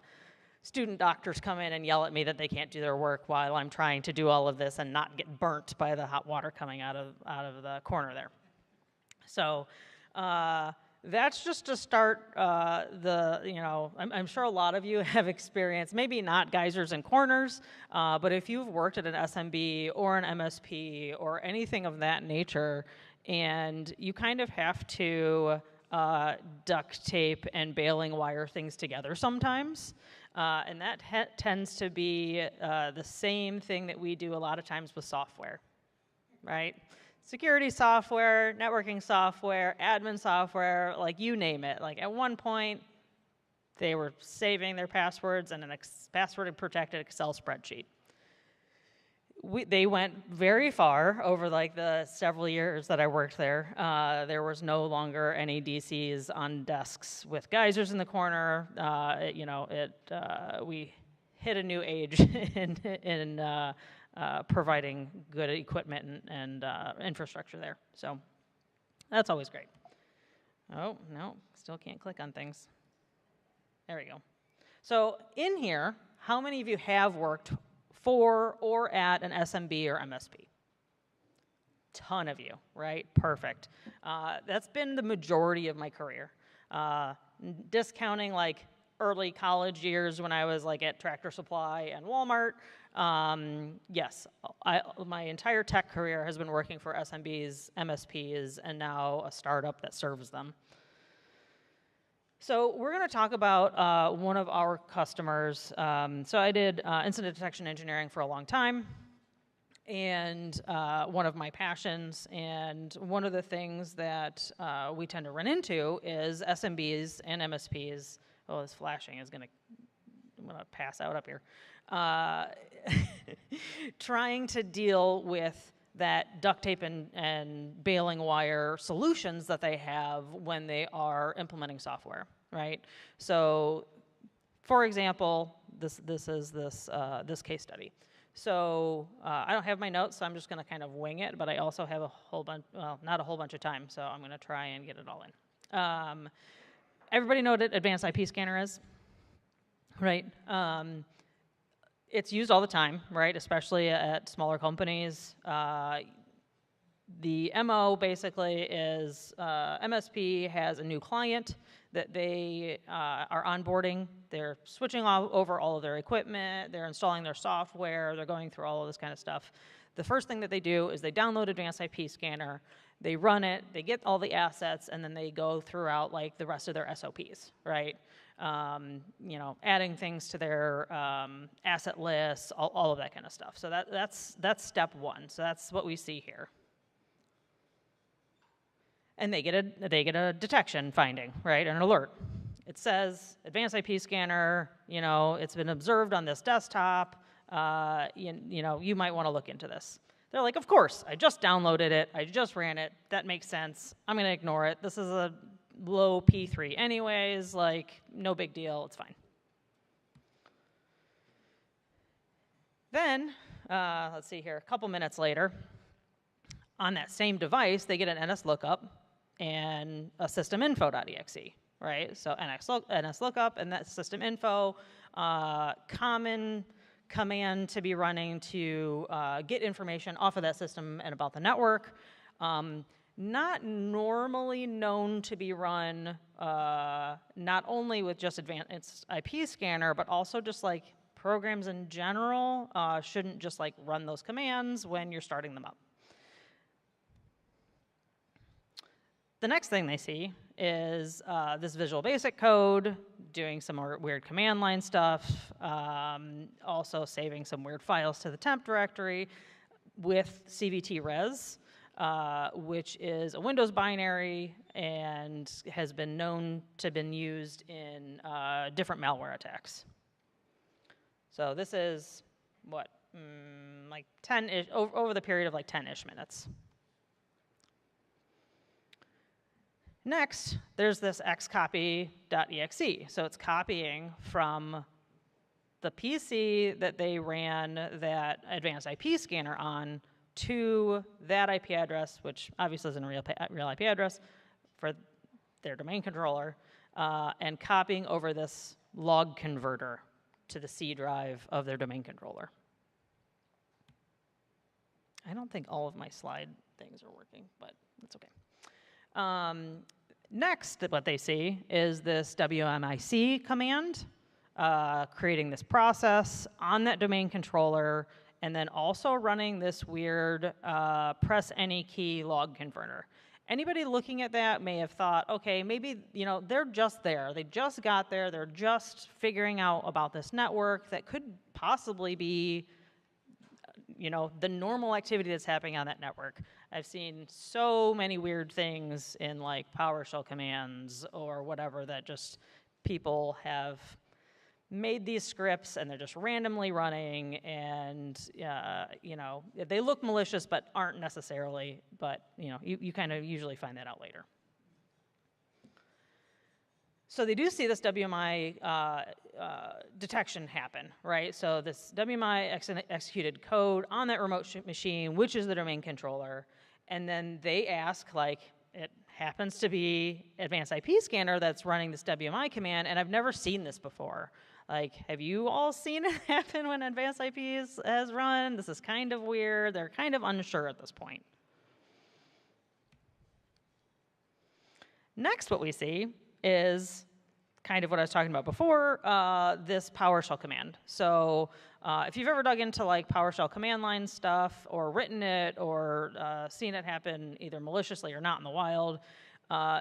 student doctors come in and yell at me that they can't do their work while I'm trying to do all of this and not get burnt by the hot water coming out of the corner there. So that's just to start I'm sure a lot of you have experienced, maybe not geysers and corners, but if you've worked at an SMB or an MSP or anything of that nature, and you kind of have to duct tape and baling wire things together sometimes. And that tends to be the same thing that we do a lot of times with software, right? Security software, networking software, admin software, like you name it. Like at one point, they were saving their passwords in a password-protected Excel spreadsheet. They went very far over like the several years that I worked there. There was no longer any DCs on desks with geysers in the corner. We hit a new age in providing good equipment and infrastructure there. So that's always great. Oh, no, still can't click on things. There we go. So in here, how many of you have worked for or at an SMB or MSP? Ton of you, right? Perfect. That's been the majority of my career. Discounting like early college years when I was like at Tractor Supply and Walmart. Yes, my entire tech career has been working for SMBs, MSPs, and now a startup that serves them. So we're going to talk about one of our customers. So I did incident detection engineering for a long time, and one of my passions, and one of the things that we tend to run into is SMBs and MSPs. Oh, this flashing is I'm going to pass out up here. Trying to deal with that duct tape and baling wire solutions that they have when they are implementing software, right? So, for example, this is this case study. So I don't have my notes, so I'm just going to kind of wing it, but I also have a whole bunch, well, not a whole bunch of time, so I'm going to try and get it all in. Everybody know what an advanced IP scanner is, right? It's used all the time, right, especially at smaller companies. The MO basically is MSP has a new client that they are onboarding. They're switching over all of their equipment. They're installing their software. They're going through all of this kind of stuff. The first thing that they do is they download Advanced IP Scanner. They run it. They get all the assets, and then they go throughout like the rest of their SOPs, right? Adding things to their asset lists, all of that kind of stuff. So that's step one. So that's what we see here. And they get a detection finding, right, an alert. It says Advanced IP Scanner. It's been observed on this desktop. You might want to look into this. They're like, of course, I just downloaded it. I just ran it. That makes sense. I'm going to ignore it. This is a low P3 anyways, like, no big deal. It's fine. Then, let's see here, a couple minutes later, on that same device, they get an NS lookup and a systeminfo.exe, right? So NS lookup and that system info, common command to be running to get information off of that system and about the network. Not normally known to be run not only with just Advanced IP Scanner, but also just like programs in general shouldn't just like run those commands when you're starting them up. The next thing they see is this Visual Basic code doing some more weird command line stuff, also saving some weird files to the temp directory with CVT res, which is a Windows binary and has been known to have been used in different malware attacks. So this is, what, like 10-ish, over the period of like 10-ish minutes. Next, there's this xcopy.exe. So it's copying from the PC that they ran that advanced IP scanner on to that IP address, which obviously isn't a real IP address for their domain controller, and copying over this log converter to the C drive of their domain controller. I don't think all of my slide things are working, but that's okay. Next, what they see is this WMIC command, creating this process on that domain controller, and then also running this weird press any key log converter. Anybody looking at that may have thought, okay, maybe they're just there. They just got there. They're just figuring out about this network that could possibly be the normal activity that's happening on that network. I've seen so many weird things in like PowerShell commands or whatever that just people have made these scripts and they're just randomly running, and they look malicious but aren't necessarily, but you kind of usually find that out later. So they do see this WMI detection happen, right? So this WMI executed code on that remote machine, which is the domain controller, and then they ask, like, it happens to be Advanced IP Scanner that's running this WMI command, and I've never seen this before. Like, have you all seen it happen when Advanced IP has run? This is kind of weird. They're kind of unsure at this point. Next, what we see is kind of what I was talking about before, this PowerShell command. So if you've ever dug into like PowerShell command line stuff or written it or seen it happen either maliciously or not in the wild,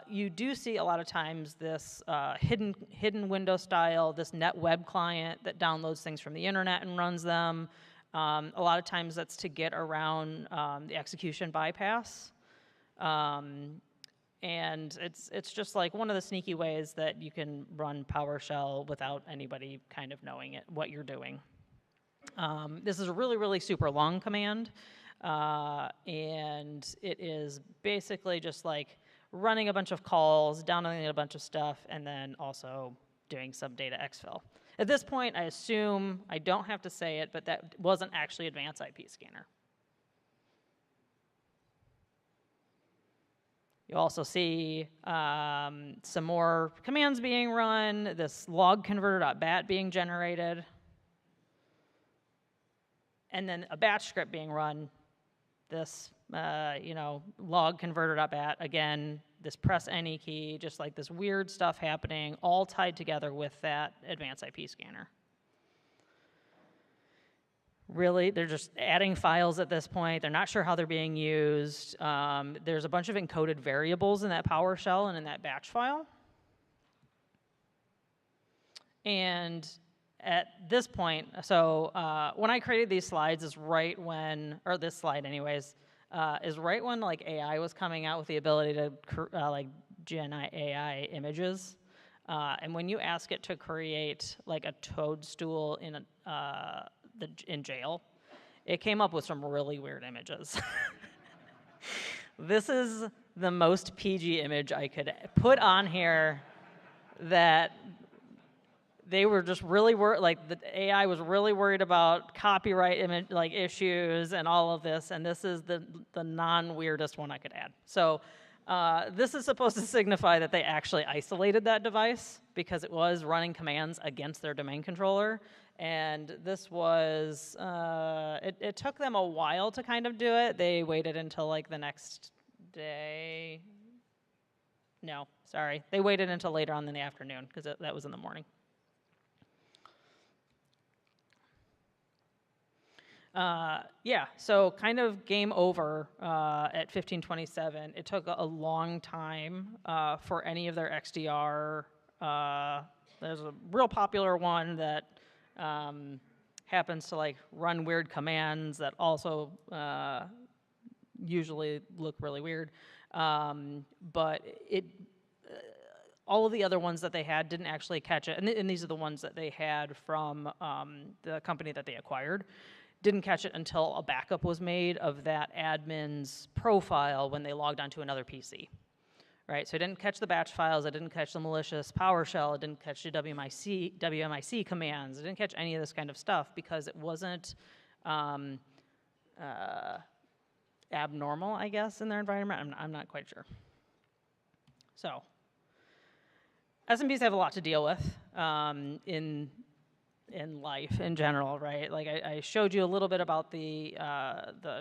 you do see a lot of times this hidden window style, this net web client that downloads things from the internet and runs them. A lot of times that's to get around the execution bypass. And it's just like one of the sneaky ways that you can run PowerShell without anybody kind of knowing what you're doing. This is a really, really super long command, and it is basically just like running a bunch of calls, downloading a bunch of stuff, and then also doing some data exfil. At this point, I assume, I don't have to say it, but that wasn't actually Advanced IP Scanner. You also see some more commands being run, this log converter.bat being generated, and then a batch script being run, this log converter.bat, again, this press any key, just like this weird stuff happening, all tied together with that Advanced IP Scanner. Really, they're just adding files at this point. They're not sure how they're being used. There's a bunch of encoded variables in that PowerShell and in that batch file. And at this point, so when I created these slides is right when, or this slide anyways, is right when like AI was coming out with the ability to like Gen AI images. And when you ask it to create like a toadstool in jail, it came up with some really weird images. This is the most PG image I could put on here that they were just really like the AI was really worried about copyright image like issues and all of this, and this is the non-weirdest one I could add. So this is supposed to signify that they actually isolated that device because it was running commands against their domain controller. And this was, it took them a while to kind of do it. They waited until like the next day. No, sorry. They waited until later on in the afternoon because that was in the morning. Yeah, so kind of game over at 1527. It took a long time for any of their XDR There's a real popular one that happens to like run weird commands that also usually look really weird. But all of the other ones that they had didn't actually catch it, and these are the ones that they had from the company that they acquired. Didn't catch it until a backup was made of that admin's profile when they logged onto another PC. Right, so it didn't catch the batch files, it didn't catch the malicious PowerShell, it didn't catch the WMIC commands, it didn't catch any of this kind of stuff because it wasn't abnormal, I guess, in their environment. I'm not quite sure. So, SMBs have a lot to deal with in life in general, right? Like I showed you a little bit about the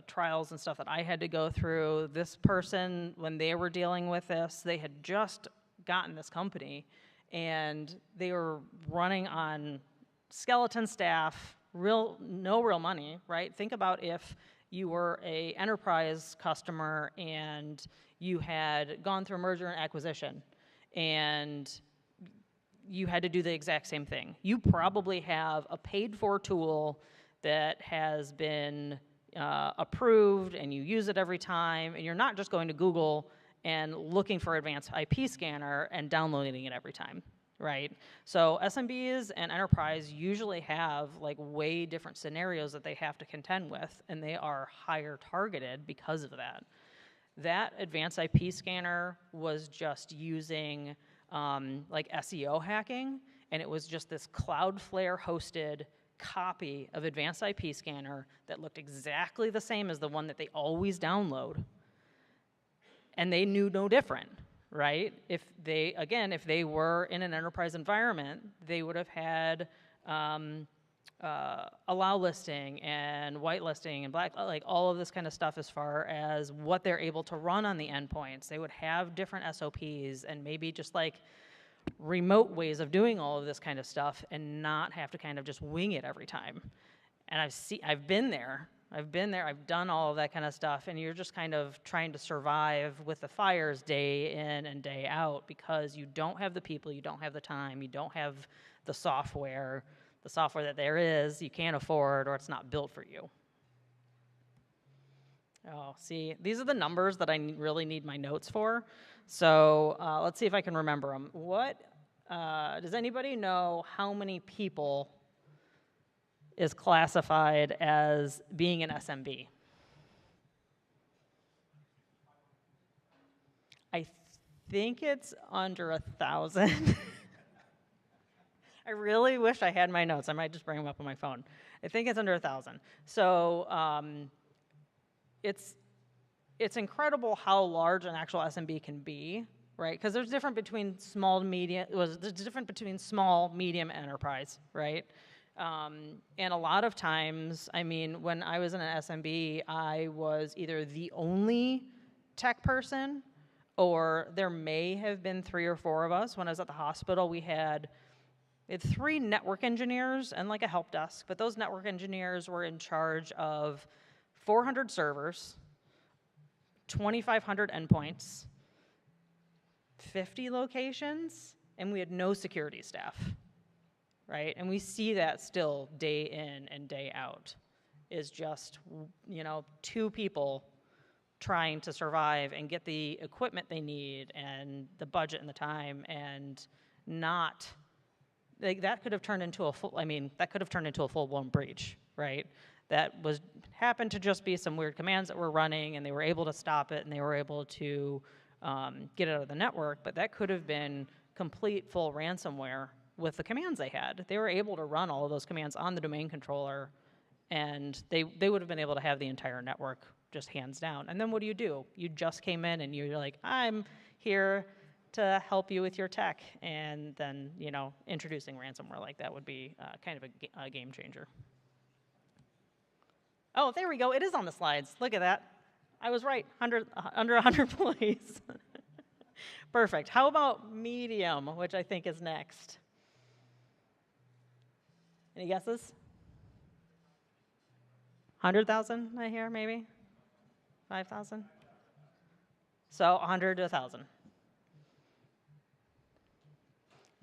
trials and stuff that I had to go through. This person, when they were dealing with this, they had just gotten this company, and they were running on skeleton staff, no real money, right? Think about if you were a enterprise customer and you had gone through a merger and acquisition, and you had to do the exact same thing. You probably have a paid-for tool that has been approved, and you use it every time, and you're not just going to Google and looking for advanced IP scanner and downloading it every time, right? So SMBs and enterprise usually have like way different scenarios that they have to contend with, and they are higher targeted because of that. That advanced IP scanner was just using like SEO hacking, and it was just this Cloudflare hosted copy of Advanced IP Scanner that looked exactly the same as the one that they always download, and they knew no different, right? If they were in an enterprise environment, they would have had allow listing and whitelisting and like all of this kind of stuff as far as what they're able to run on the endpoints. They would have different SOPs and maybe just like remote ways of doing all of this kind of stuff and not have to kind of just wing it every time. And I've been there, I've done all of that kind of stuff, and you're just kind of trying to survive with the fires day in and day out because you don't have the people, you don't have the time, you don't have the software that there is, you can't afford, or it's not built for you. Oh, see, these are the numbers that I really need my notes for. So let's see if I can remember them. Does anybody know how many people is classified as being an SMB? I think it's under 1,000. I really wish I had my notes. I might just bring them up on my phone. I think it's under 1,000. So it's incredible how large an actual SMB can be, right? Because there's different between small, medium, enterprise, right? And a lot of times, I mean, when I was in an SMB, I was either the only tech person, or there may have been 3 or 4 of us. When I was at the hospital, we had 3 network engineers and like a help desk, but those network engineers were in charge of 400 servers, 2,500 endpoints, 50 locations, and we had no security staff, right? And we see that still day in and day out, is just, 2 people trying to survive and get the equipment they need and the budget and the time, and not, that could have turned into a full-blown breach, right? That happened to just be some weird commands that were running, and they were able to stop it, and they were able to get it out of the network, but that could have been complete full ransomware with the commands they had. They were able to run all of those commands on the domain controller, and they would have been able to have the entire network just hands down. And then what do? You just came in and you're like, I'm here to help you with your tech, and then introducing ransomware like that would be kind of a game changer. Oh, there we go. It is on the slides. Look at that. I was right. Under 100 employees. Perfect. How about medium, which I think is next? Any guesses? 100,000, I hear, maybe? 5,000? So 100 to 1,000.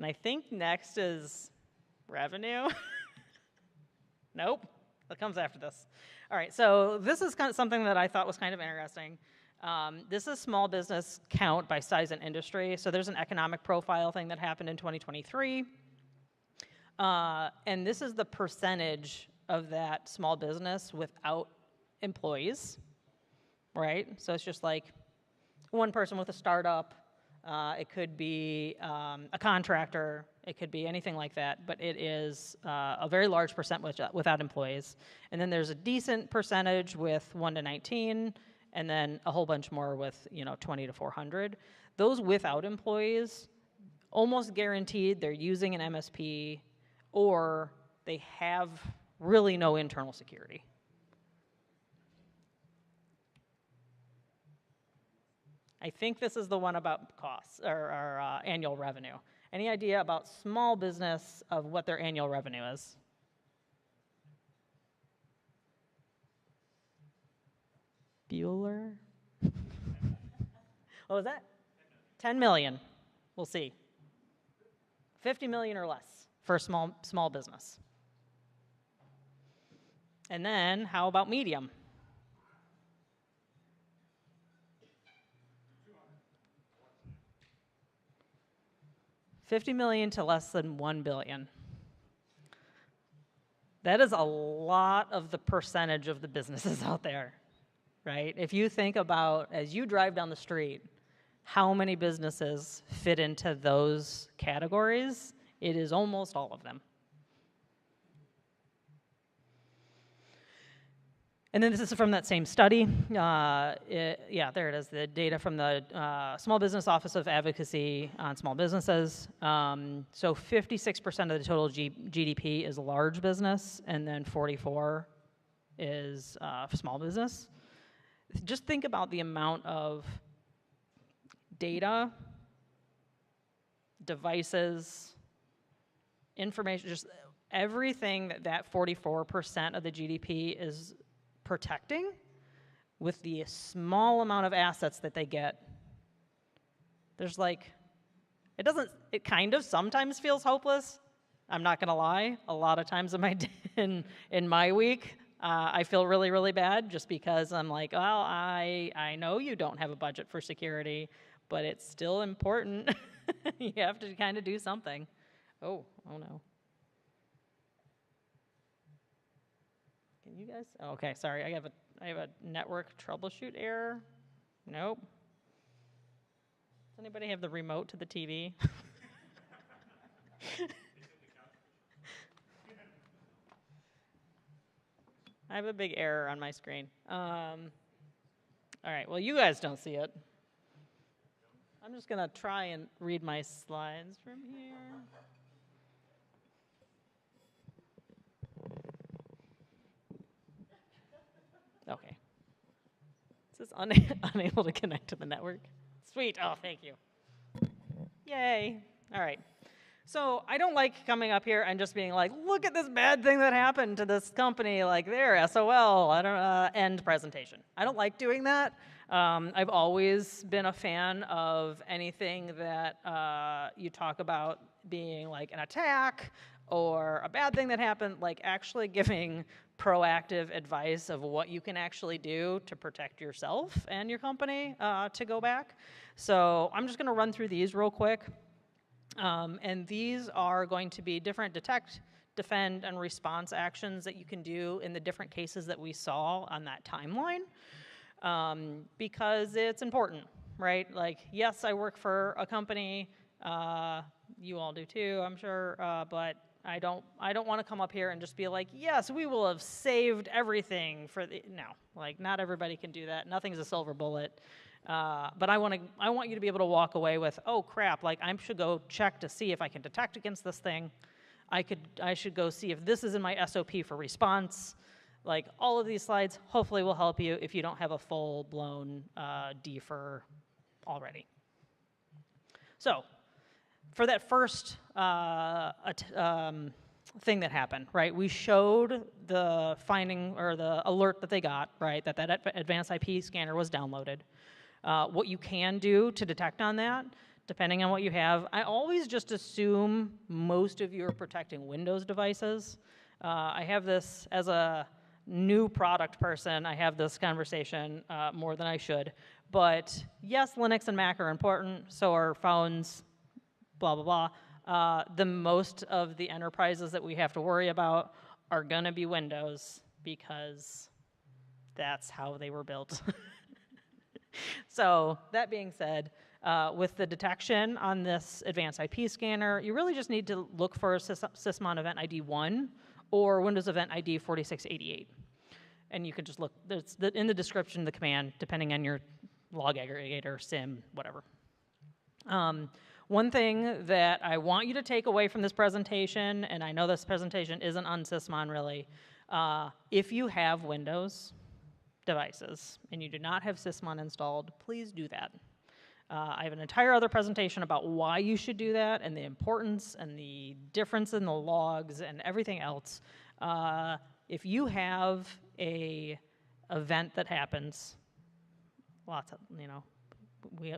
And I think next is revenue. Nope, that comes after this. All right, so this is kind of something that I thought was kind of interesting. This is small business count by size and industry. So there's an economic profile thing that happened in 2023. And this is the percentage of that small business without employees, right? So it's just like one person with a startup. It could be a contractor. It could be anything like that. But it is a very large percent without employees. And then there's a decent percentage with 1 to 19, and then a whole bunch more with 20 to 400. Those without employees, almost guaranteed they're using an MSP, or they have really no internal security. I think this is the one about costs or annual revenue. Any idea about small business of what their annual revenue is? Bueller? What was that? 10 million. We'll see. 50 million or less for a small business. And then how about medium? $50 million to less than $1 billion. That is a lot of the percentage of the businesses out there, right? If you think about, as you drive down the street, how many businesses fit into those categories, it is almost all of them. And then this is from that same study. Yeah, there it is, the data from the Small Business Office of Advocacy on Small Businesses. So 56% of the total GDP is large business, and then 44 is small business. Just think about the amount of data, devices, information, just everything that 44% of the GDP is protecting with the small amount of assets that they get. There's like, it kind of sometimes feels hopeless. I'm not gonna lie, a lot of times in my week, I feel really, really bad just because I'm like, well, I know you don't have a budget for security, but it's still important. You have to kind of do something. Oh no. Can you guys? Oh, okay, sorry. I have a network troubleshoot error. Nope. Does anybody have the remote to the TV? I have a big error on my screen. All right. Well, you guys don't see it. I'm just gonna try and read my slides from here. Okay. It says unable to connect to the network. Sweet. Oh, thank you. Yay. All right. So I don't like coming up here and just being like, look at this bad thing that happened to this company, like they're SOL, end presentation. I don't like doing that. I've always been a fan of anything that you talk about being like an attack or a bad thing that happened, like actually giving proactive advice of what you can actually do to protect yourself and your company to go back. So I'm just gonna run through these real quick. And these are going to be different detect, defend, and response actions that you can do in the different cases that we saw on that timeline. Because it's important, right? Like, yes, I work for a company, you all do too, I'm sure, but I don't want to come up here and just be like, yes, we will have saved everything for the, no, like not everybody can do that. Nothing's a silver bullet. But I want you to be able to walk away with, oh crap, like I should go check to see if I can detect against this thing. I should go see if this is in my SOP for response. Like all of these slides hopefully will help you if you don't have a full-blown DFIR already. So for that first thing that happened, right? We showed the finding or the alert that they got, right? That advanced IP scanner was downloaded. What you can do to detect on that, depending on what you have. I always just assume most of you are protecting Windows devices. I have this, as a new product person, I have this conversation more than I should. But yes, Linux and Mac are important, so are phones, blah, blah, blah. The most of the enterprises that we have to worry about are gonna be Windows because that's how they were built. So that being said, with the detection on this advanced IP scanner, you really just need to look for Sysmon Event ID 1 or Windows Event ID 4688. And you can just look, in the description of the command, depending on your log aggregator, SIM, whatever. One thing that I want you to take away from this presentation, and I know this presentation isn't on Sysmon really, if you have Windows devices and you do not have Sysmon installed, please do that. I have an entire other presentation about why you should do that and the importance and the difference in the logs and everything else. If you have a event that happens, lots of,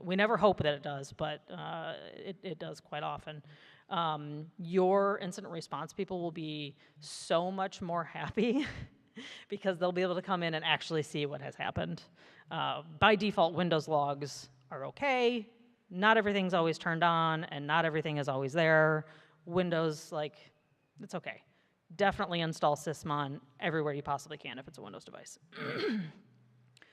we never hope that it does, but it does quite often. Your incident response people will be so much more happy because they'll be able to come in and actually see what has happened. By default, Windows logs are okay. Not everything's always turned on, and not everything is always there. Windows, it's okay. Definitely install Sysmon everywhere you possibly can if it's a Windows device.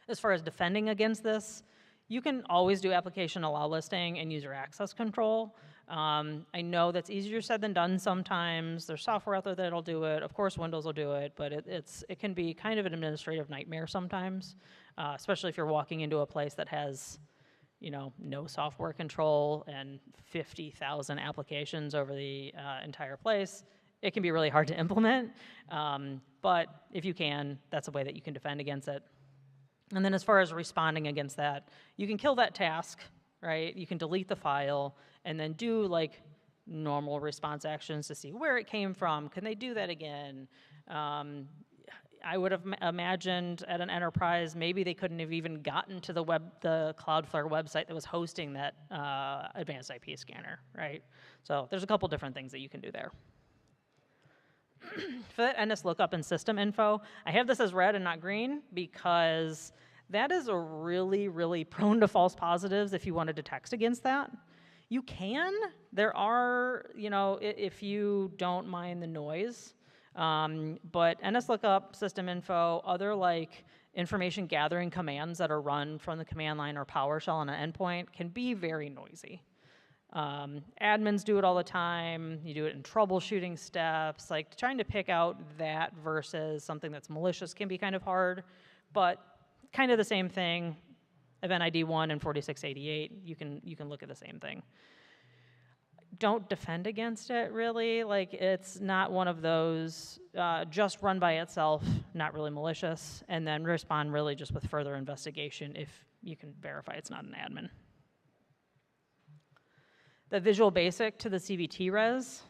As far as defending against this, you can always do application allow listing and user access control. I know that's easier said than done sometimes. There's software out there that'll do it. Of course, Windows will do it, but it can be kind of an administrative nightmare sometimes, especially if you're walking into a place that has, no software control and 50,000 applications over the entire place. It can be really hard to implement, but if you can, that's a way that you can defend against it. And then as far as responding against that, you can kill that task, right? You can delete the file and then do normal response actions to see where it came from. Can they do that again? I would have imagined at an enterprise, maybe they couldn't have even gotten to the Cloudflare website that was hosting that advanced IP scanner, right? So there's a couple different things that you can do there. For that NS lookup and system info, I have this as red and not green because that is a really, really prone to false positives if you wanted to text against that. You can. There are, if you don't mind the noise. But NS lookup, system info, other information gathering commands that are run from the command line or PowerShell on an endpoint can be very noisy. Admins do it all the time. You do it in troubleshooting steps. Trying to pick out that versus something that's malicious can be kind of hard, but kind of the same thing. Event ID 1 and 4688, you can look at the same thing. Don't defend against it, really. It's not one of those just run by itself, not really malicious, and then respond really just with further investigation if you can verify it's not an admin. The Visual Basic to the CVT res.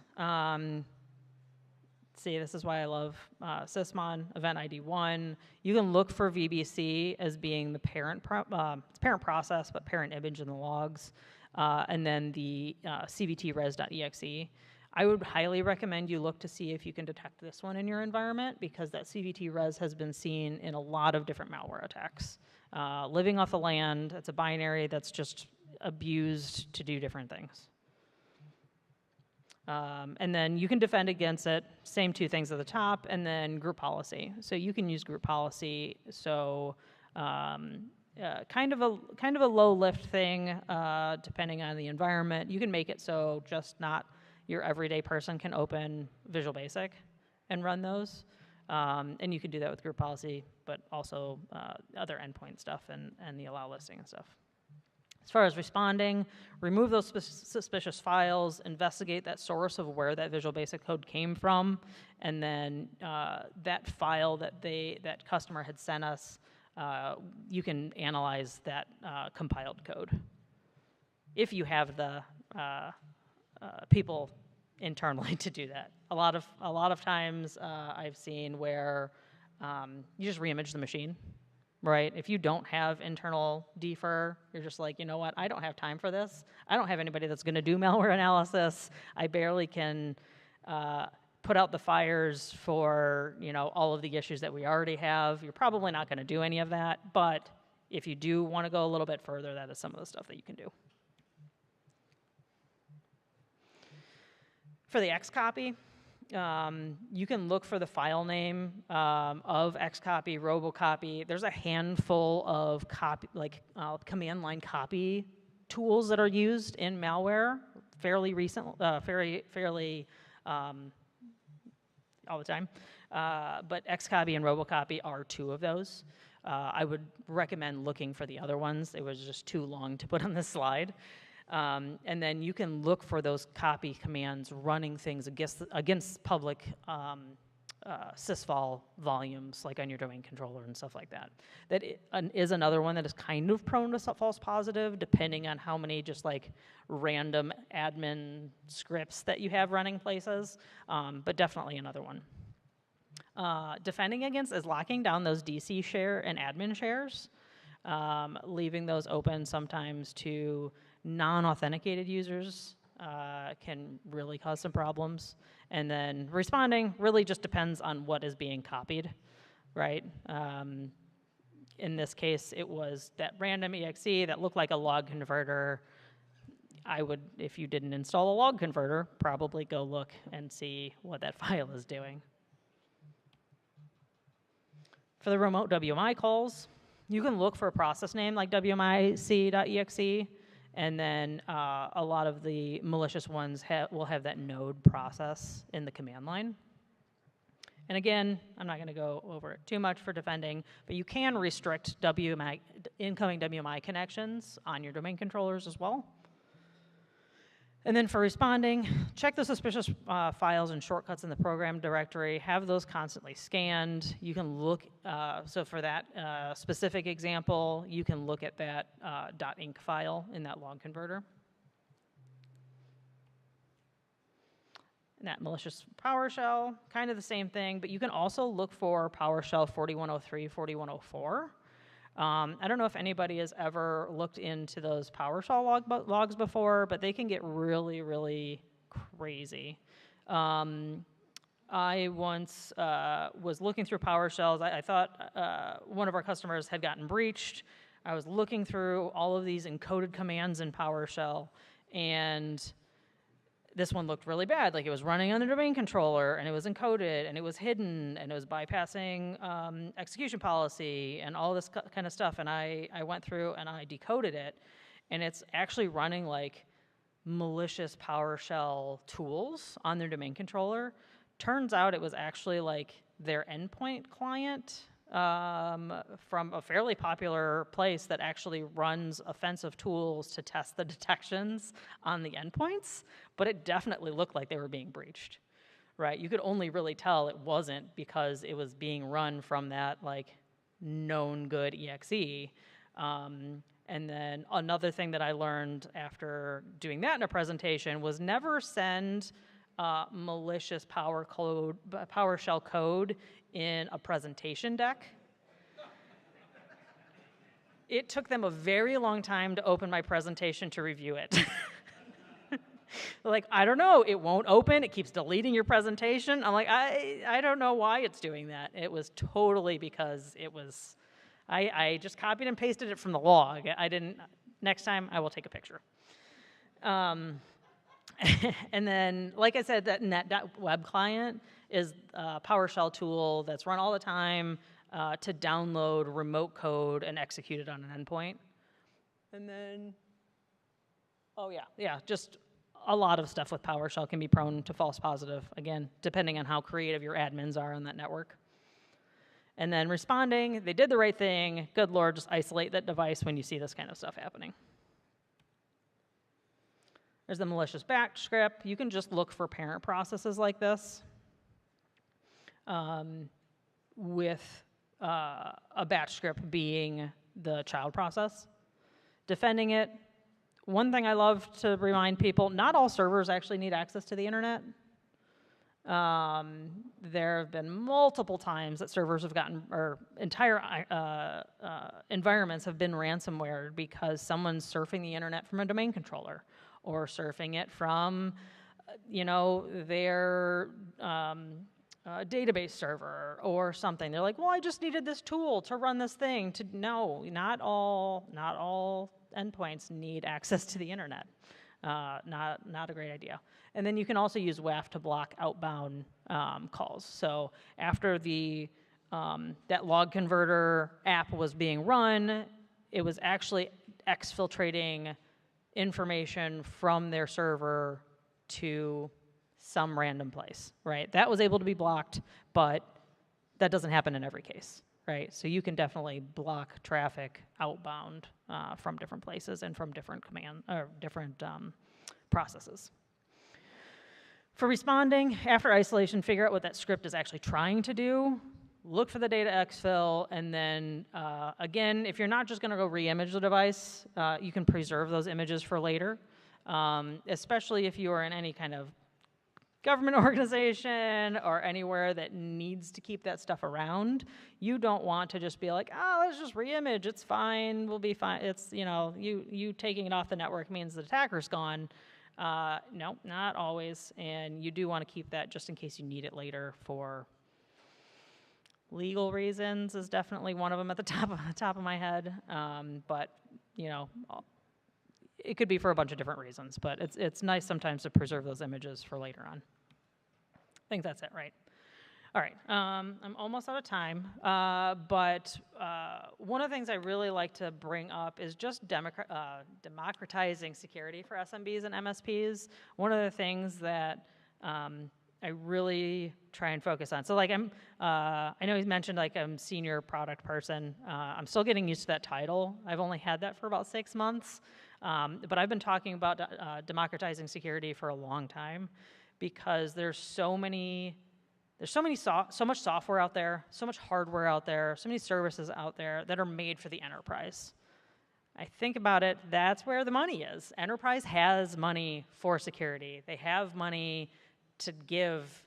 See, this is why I love Sysmon, Event ID 1. You can look for VBC as being the parent process, but parent image in the logs, and then the CVT res.exe. I would highly recommend you look to see if you can detect this one in your environment because that CVT res has been seen in a lot of different malware attacks. Living off the land, it's a binary that's just abused to do different things. And then you can defend against it, same two things at the top, and then group policy. So you can use group policy, so kind of a low lift thing, depending on the environment. You can make it so just not your everyday person can open Visual Basic and run those. And you can do that with group policy, but also other endpoint stuff and the allow listing and stuff. As far as responding, remove those suspicious files, investigate that source of where that Visual Basic code came from, and then that file that customer had sent us, you can analyze that compiled code. If you have the people internally to do that. A lot of times I've seen where you just reimage the machine right? If you don't have internal defer, you're just like, you know what, I don't have time for this. I don't have anybody that's going to do malware analysis. I barely can put out the fires for, you know, all of the issues that we already have. You're probably not going to do any of that, but if you do want to go a little bit further, that is some of the stuff that you can do. For the Xcopy, you can look for the file name of Xcopy, Robocopy. There's a handful of command line copy tools that are used in malware fairly recent, fairly all the time. But Xcopy and Robocopy are two of those. I would recommend looking for the other ones. It was just too long to put on this slide. And then you can look for those copy commands running things against public sysvol volumes, like on your domain controller and stuff like that. That is another one that is kind of prone to false positive, depending on how many just like random admin scripts that you have running places, but definitely another one. Defending against is locking down those DC share and admin shares, leaving those open sometimes to non-authenticated users can really cause some problems. And then responding really just depends on what is being copied, right? In this case, it was that random exe that looked like a log converter. I would, if you didn't install a log converter, probably go look and see what that file is doing. For the remote WMI calls, you can look for a process name like wmic.exe, and then a lot of the malicious ones will have that node process in the command line. And again, I'm not going to go over it too much for defending, but you can restrict incoming WMI connections on your domain controllers as well. And then for responding, check the suspicious files and shortcuts in the program directory. Have those constantly scanned. You can look, so for that specific example, you can look at that .inc file in that log converter. And that malicious PowerShell, kind of the same thing, but you can also look for PowerShell 4103, 4104. I don't know if anybody has ever looked into those PowerShell logs before, but they can get really, really crazy. I once was looking through PowerShells. I thought one of our customers had gotten breached. I was looking through all of these encoded commands in PowerShell, and this one looked really bad. Like it was running on the domain controller, and it was encoded, and it was hidden, and it was bypassing execution policy, and all this kind of stuff. And I went through and I decoded it, and it's actually running like malicious PowerShell tools on their domain controller. Turns out it was actually like their endpoint client from a fairly popular place that actually runs offensive tools to test the detections on the endpoints, but it definitely looked like they were being breached, right? You could only really tell it wasn't because it was being run from that like known good exe. And then another thing that I learned after doing that in a presentation was never send malicious PowerShell code in a presentation deck. It took them a very long time to open my presentation to review it. Like, I don't know, it won't open, it keeps deleting your presentation. I'm like, I don't know why it's doing that. It was totally because it was, I just copied and pasted it from the log. I didn't, next time I will take a picture. And then, like I said, that net.web client is a PowerShell tool that's run all the time to download remote code and execute it on an endpoint. And then, oh yeah, just a lot of stuff with PowerShell can be prone to false positive, again, depending on how creative your admins are on that network. And then responding, they did the right thing. Good Lord, just isolate that device when you see this kind of stuff happening. There's the malicious bash script. You can just look for parent processes like this with a batch script being the child process. Defending it, one thing I love to remind people, not all servers actually need access to the internet. There have been multiple times that servers have gotten, or entire environments have been ransomware because someone's surfing the internet from a domain controller or surfing it from, their database server or something. They're like, well, I just needed this tool to run this thing. No, not all endpoints need access to the internet. Not a great idea. And then you can also use WAF to block outbound calls. So after that log converter app was being run, it was actually exfiltrating information from their server to some random place, right? That was able to be blocked, but that doesn't happen in every case, right? So you can definitely block traffic outbound from different places and from different processes. For responding, after isolation, figure out what that script is actually trying to do. Look for the data exfil, and then again, if you're not just going to go re-image the device, you can preserve those images for later, especially if you are in any kind of government organization or anywhere that needs to keep that stuff around. You don't want to just be like, oh, let's just re-image, it's fine, we'll be fine. It's, you taking it off the network means the attacker's gone. No, not always, and you do want to keep that just in case you need it later for legal reasons is definitely one of them at the top of my head, but, it could be for a bunch of different reasons, but it's nice sometimes to preserve those images for later on. I think that's it, right? All right, I'm almost out of time, but one of the things I really like to bring up is just democratizing security for SMBs and MSPs. One of the things that I really try and focus on. So like I know he's mentioned like I'm senior product person. I'm still getting used to that title. I've only had that for about 6 months. But I've been talking about democratizing security for a long time because there's so much software out there, so much hardware out there, so many services out there that are made for the enterprise. I think about it, that's where the money is. Enterprise has money for security. They have money to give,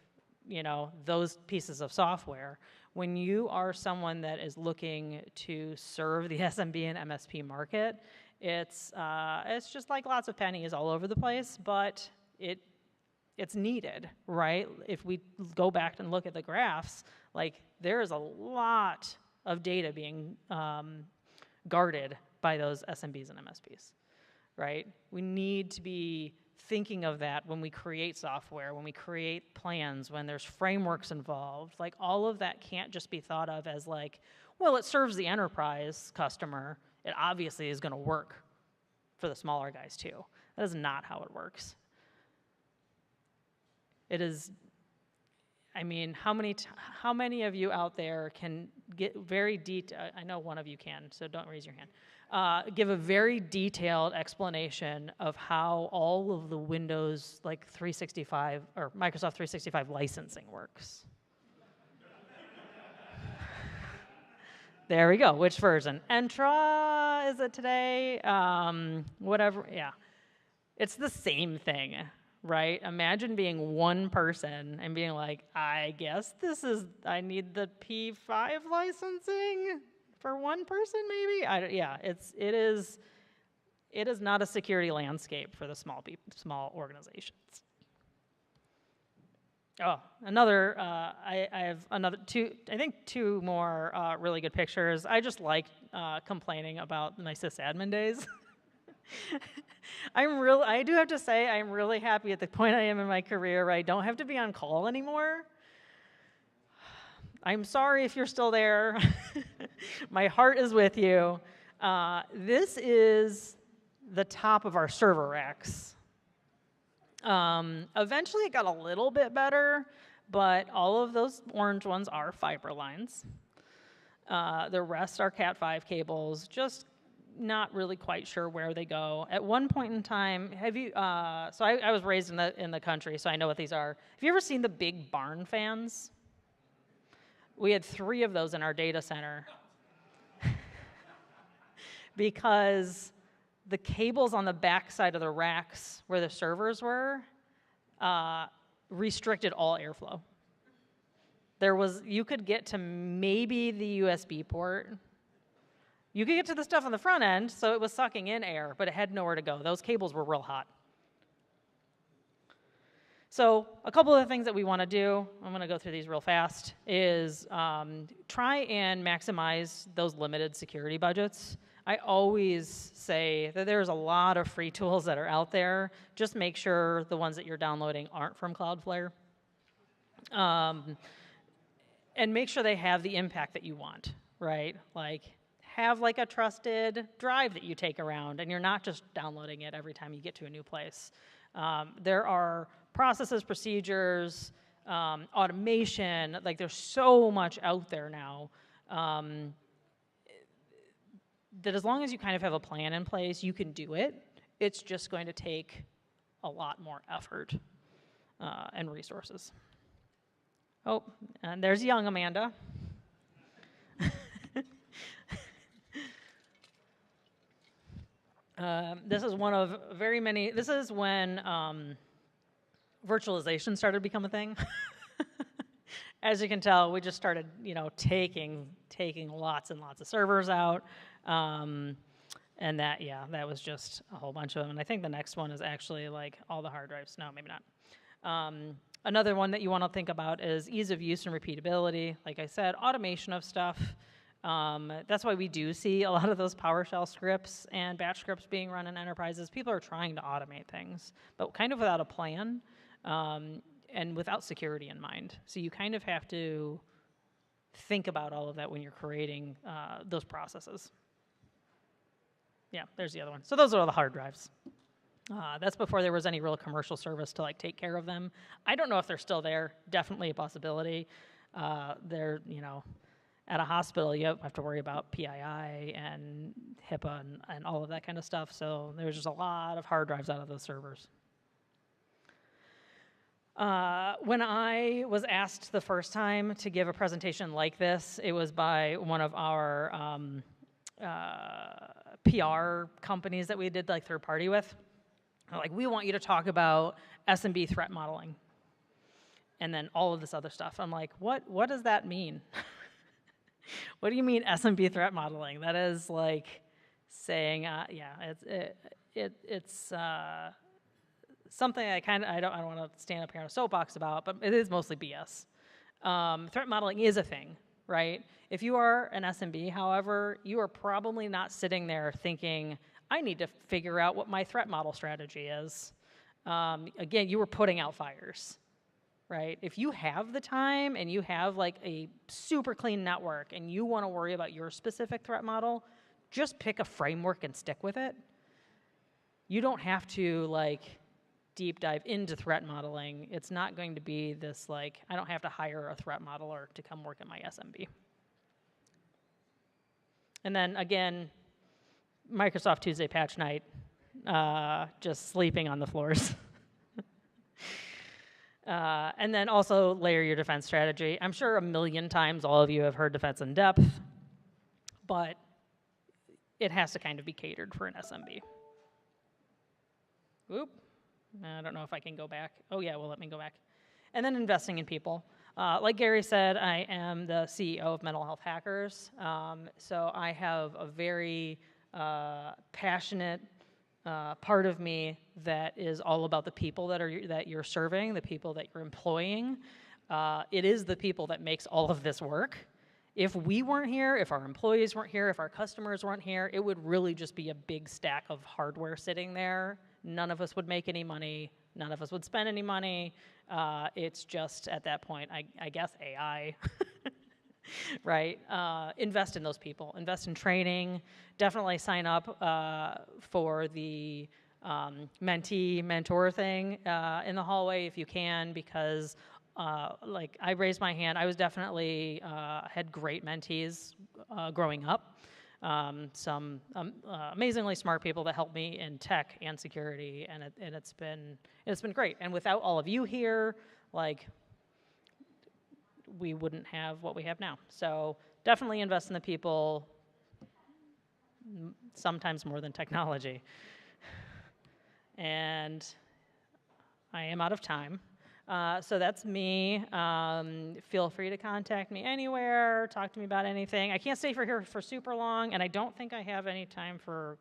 those pieces of software. When you are someone that is looking to serve the SMB and MSP market, it's just like lots of pennies all over the place, but it's needed, right? If we go back and look at the graphs, like there is a lot of data being guarded by those SMBs and MSPs, right? We need to be thinking of that when we create software, when we create plans, when there's frameworks involved. Like all of that can't just be thought of as like, well, it serves the enterprise customer. It obviously is going to work for the smaller guys too. That is not how it works. It is, I mean, how many of you out there can get very detailed, I know one of you can, so don't raise your hand, give a very detailed explanation of how all of the Windows like 365 or Microsoft 365 licensing works? There we go. Which version? Entra, is it today? Whatever, yeah. It's the same thing, right? Imagine being one person and being like, I guess I need the P5 licensing for one person, maybe? It is not a security landscape for the small organizations. Oh, I have two more really good pictures. I just like complaining about my sysadmin days. I do have to say, I'm really happy at the point I am in my career where I don't have to be on call anymore. I'm sorry if you're still there. My heart is with you. This is the top of our server racks. Eventually it got a little bit better, but all of those orange ones are fiber lines. The rest are Cat5 cables, just not really quite sure where they go. At one point in time, so I was raised in the country, so I know what these are. Have you ever seen the big barn fans? We had 3 of those in our data center. Because the cables on the back side of the racks where the servers were, restricted all airflow. You could get to maybe the USB port. You could get to the stuff on the front end, so it was sucking in air, but it had nowhere to go. Those cables were real hot. So a couple of the things that we want to do, I'm going to go through these real fast, is try and maximize those limited security budgets. I always say that there's a lot of free tools that are out there. Just make sure the ones that you're downloading aren't from Cloudflare. And make sure they have the impact that you want, right? Like, have like a trusted drive that you take around, and you're not just downloading it every time you get to a new place. There are processes, procedures, automation, like there's so much out there now that as long as you kind of have a plan in place, you can do it. It's just going to take a lot more effort and resources. Oh, and there's young Amanda. This is one of very many, this is when virtualization started to become a thing. As you can tell, we just started, taking lots and lots of servers out. And that was just a whole bunch of them. And I think the next one is actually like all the hard drives. No, maybe not. Another one that you want to think about is ease of use and repeatability. Like I said, automation of stuff. That's why we do see a lot of those PowerShell scripts and batch scripts being run in enterprises. People are trying to automate things, but kind of without a plan and without security in mind. So you kind of have to think about all of that when you're creating those processes. Yeah, there's the other one. So those are all the hard drives. That's before there was any real commercial service to like take care of them. I don't know if they're still there. Definitely a possibility. They're, at a hospital, you have to worry about PII and HIPAA and all of that kind of stuff. So there's just a lot of hard drives out of those servers. When I was asked the first time to give a presentation like this, it was by one of our PR companies that we did like third party with. They're like, we want you to talk about SMB threat modeling. And then all of this other stuff. I'm like, what does that mean? What do you mean SMB threat modeling? That is like saying, it's something I don't want to stand up here on a soapbox about, but it is mostly BS. Threat modeling is a thing, right? If you are an SMB, however, you are probably not sitting there thinking, I need to figure out what my threat model strategy is. Again, you were putting out fires. Right? If you have the time and you have like a super clean network and you want to worry about your specific threat model, just pick a framework and stick with it. You don't have to like deep dive into threat modeling. It's not going to be this like, I don't have to hire a threat modeler to come work at my SMB. And then again, Microsoft Tuesday patch night, just sleeping on the floors. And then also layer your defense strategy. I'm sure a million times all of you have heard defense in depth, but it has to kind of be catered for an SMB. Oop, I don't know if I can go back. Oh yeah, well let me go back. And then investing in people. Like Gary said, I am the CEO of Mental Health Hackers, so I have a very passionate part of me that is all about the people that you're serving, the people that you're employing. It is the people that makes all of this work. If we weren't here, if our employees weren't here, if our customers weren't here, it would really just be a big stack of hardware sitting there. None of us would make any money. None of us would spend any money. It's just, at that point, I guess AI. Right? Invest in those people. Invest in training. Definitely sign up for the mentee-mentor thing in the hallway if you can, because like I raised my hand. I was definitely had great mentees growing up. Some amazingly smart people that helped me in tech and security, and it's been great. And without all of you here, like, we wouldn't have what we have now. So definitely invest in the people, sometimes more than technology. And I am out of time. So that's me. Feel free to contact me anywhere, talk to me about anything. I can't stay here for super long, and I don't think I have any time for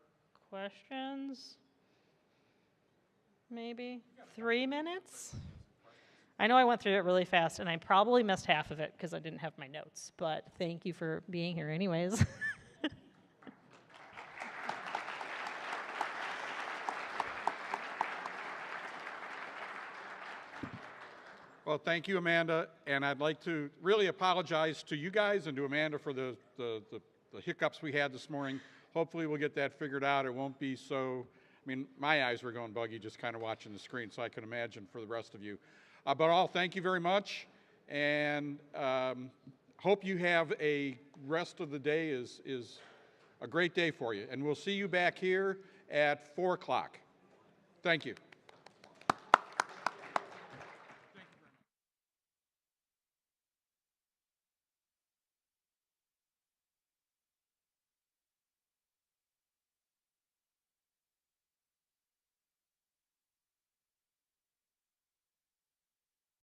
questions. Maybe 3 minutes? I know I went through it really fast, and I probably missed half of it because I didn't have my notes, but thank you for being here anyways. Well, thank you, Amanda, and I'd like to really apologize to you guys and to Amanda for the hiccups we had this morning. Hopefully we'll get that figured out. It won't be so, I mean, my eyes were going buggy just kind of watching the screen, so I can imagine for the rest of you. But all, thank you very much, and hope you have a rest of the day is a great day for you. And we'll see you back here at 4 o'clock. Thank you.